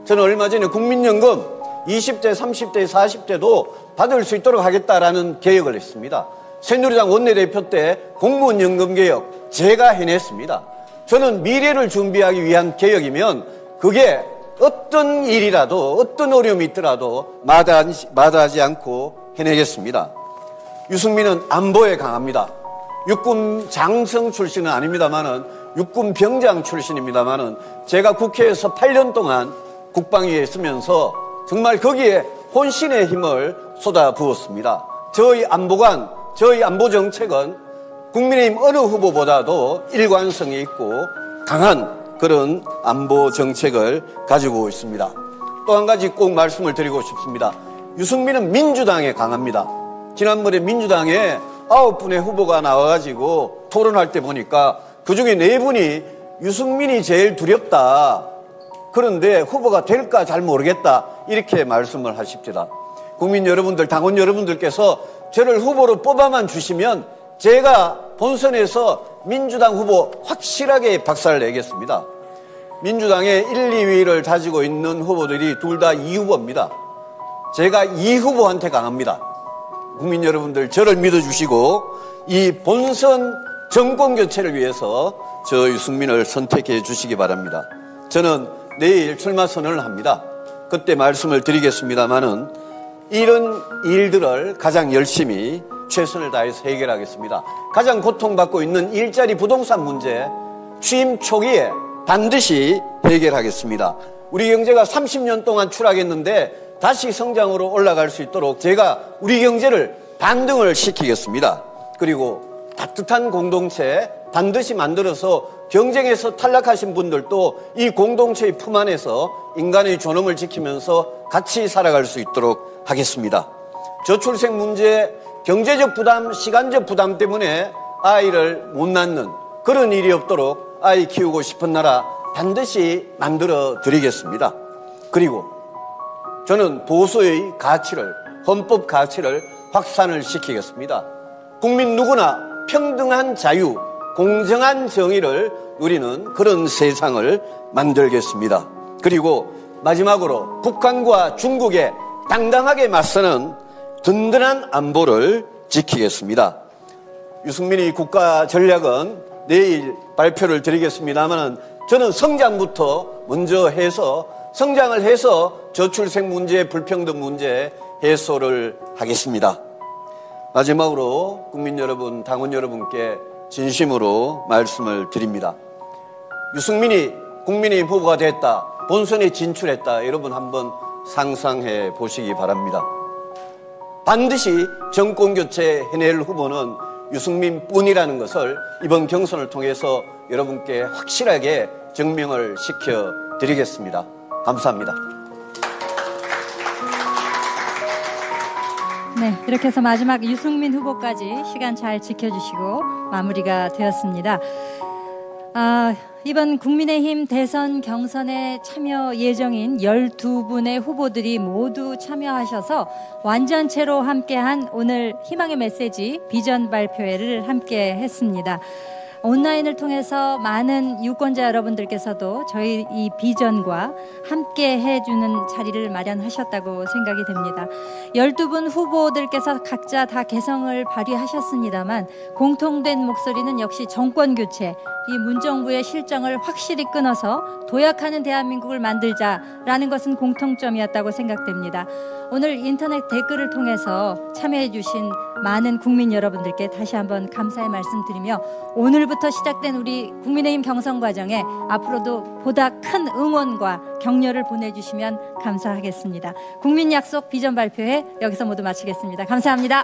저는 얼마 전에 국민연금 20대, 30대, 40대도 받을 수 있도록 하겠다라는 계획을 했습니다. 새누리당 원내대표 때 공무원 연금 개혁 제가 해냈습니다. 저는 미래를 준비하기 위한 개혁이면 그게 어떤 일이라도 어떤 어려움이 있더라도 마다하지 않고 해내겠습니다. 유승민은 안보에 강합니다. 육군 장성 출신은 아닙니다만은 육군 병장 출신입니다만은 제가 국회에서 8년 동안 국방위에 있으면서 정말 거기에 혼신의 힘을 쏟아부었습니다. 저희 안보관, 저희 안보 정책은 국민의힘 어느 후보보다도 일관성이 있고 강한 그런 안보 정책을 가지고 있습니다. 또 한 가지 꼭 말씀을 드리고 싶습니다. 유승민은 민주당에 강합니다. 지난번에 민주당에 9분의 후보가 나와가지고 토론할 때 보니까 그중에 4분이 유승민이 제일 두렵다. 그런데 후보가 될까 잘 모르겠다. 이렇게 말씀을 하십니다. 국민 여러분들, 당원 여러분들께서 저를 후보로 뽑아만 주시면 제가 본선에서 민주당 후보 확실하게 박살내겠습니다. 민주당의 1, 2위를 다지고 있는 후보들이 둘 다 2후보입니다. 제가 2후보한테 강합니다. 국민 여러분들 저를 믿어주시고 이 본선 정권교체를 위해서 저 유승민을 선택해 주시기 바랍니다. 저는 내일 출마 선언을 합니다. 그때 말씀을 드리겠습니다마는 이런 일들을 가장 열심히 최선을 다해서 해결하겠습니다. 가장 고통받고 있는 일자리 부동산 문제 취임 초기에 반드시 해결하겠습니다. 우리 경제가 30년 동안 추락했는데 다시 성장으로 올라갈 수 있도록 제가 우리 경제를 반등을 시키겠습니다. 그리고 따뜻한 공동체 반드시 만들어서 경쟁에서 탈락하신 분들도 이 공동체의 품 안에서 인간의 존엄을 지키면서 같이 살아갈 수 있도록 하겠습니다. 저출생 문제, 경제적 부담, 시간적 부담 때문에 아이를 못 낳는 그런 일이 없도록 아이 키우고 싶은 나라 반드시 만들어 드리겠습니다. 그리고 저는 보수의 가치를, 헌법 가치를 확산을 시키겠습니다. 국민 누구나 평등한 자유, 공정한 정의를 누리는 그런 세상을 만들겠습니다. 그리고 마지막으로 북한과 중국에 당당하게 맞서는 든든한 안보를 지키겠습니다. 유승민의 국가 전략은 내일 발표를 드리겠습니다만 저는 성장부터 먼저 해서 성장을 해서 저출생 문제, 불평등 문제 해소를 하겠습니다. 마지막으로 국민 여러분, 당원 여러분께 진심으로 말씀을 드립니다. 유승민이 국민의힘 후보가 됐다, 본선에 진출했다, 여러분 한번 상상해 보시기 바랍니다. 반드시 정권교체 해낼 후보는 유승민뿐이라는 것을 이번 경선을 통해서 여러분께 확실하게 증명을 시켜드리겠습니다. 감사합니다. 네, 이렇게 해서 마지막 유승민 후보까지 시간 잘 지켜주시고 마무리가 되었습니다. 이번 국민의힘 대선 경선에 참여 예정인 12분의 후보들이 모두 참여하셔서 완전체로 함께한 오늘 희망의 메시지 비전 발표회를 함께 했습니다. 온라인을 통해서 많은 유권자 여러분들께서도 저희 이 비전과 함께 해주는 자리를 마련하셨다고 생각이 됩니다. 12분 후보들께서 각자 다 개성을 발휘하셨습니다만 공통된 목소리는 역시 정권교체, 이 문정부의 실정을 확실히 끊어서 도약하는 대한민국을 만들자라는 것은 공통점이었다고 생각됩니다. 오늘 인터넷 댓글을 통해서 참여해 주신 많은 국민 여러분들께 다시 한번 감사의 말씀드리며 오늘부터 시작된 우리 국민의힘 경선 과정에 앞으로도 보다 큰 응원과 격려를 보내주시면 감사하겠습니다. 국민 약속 비전 발표회 여기서 모두 마치겠습니다. 감사합니다.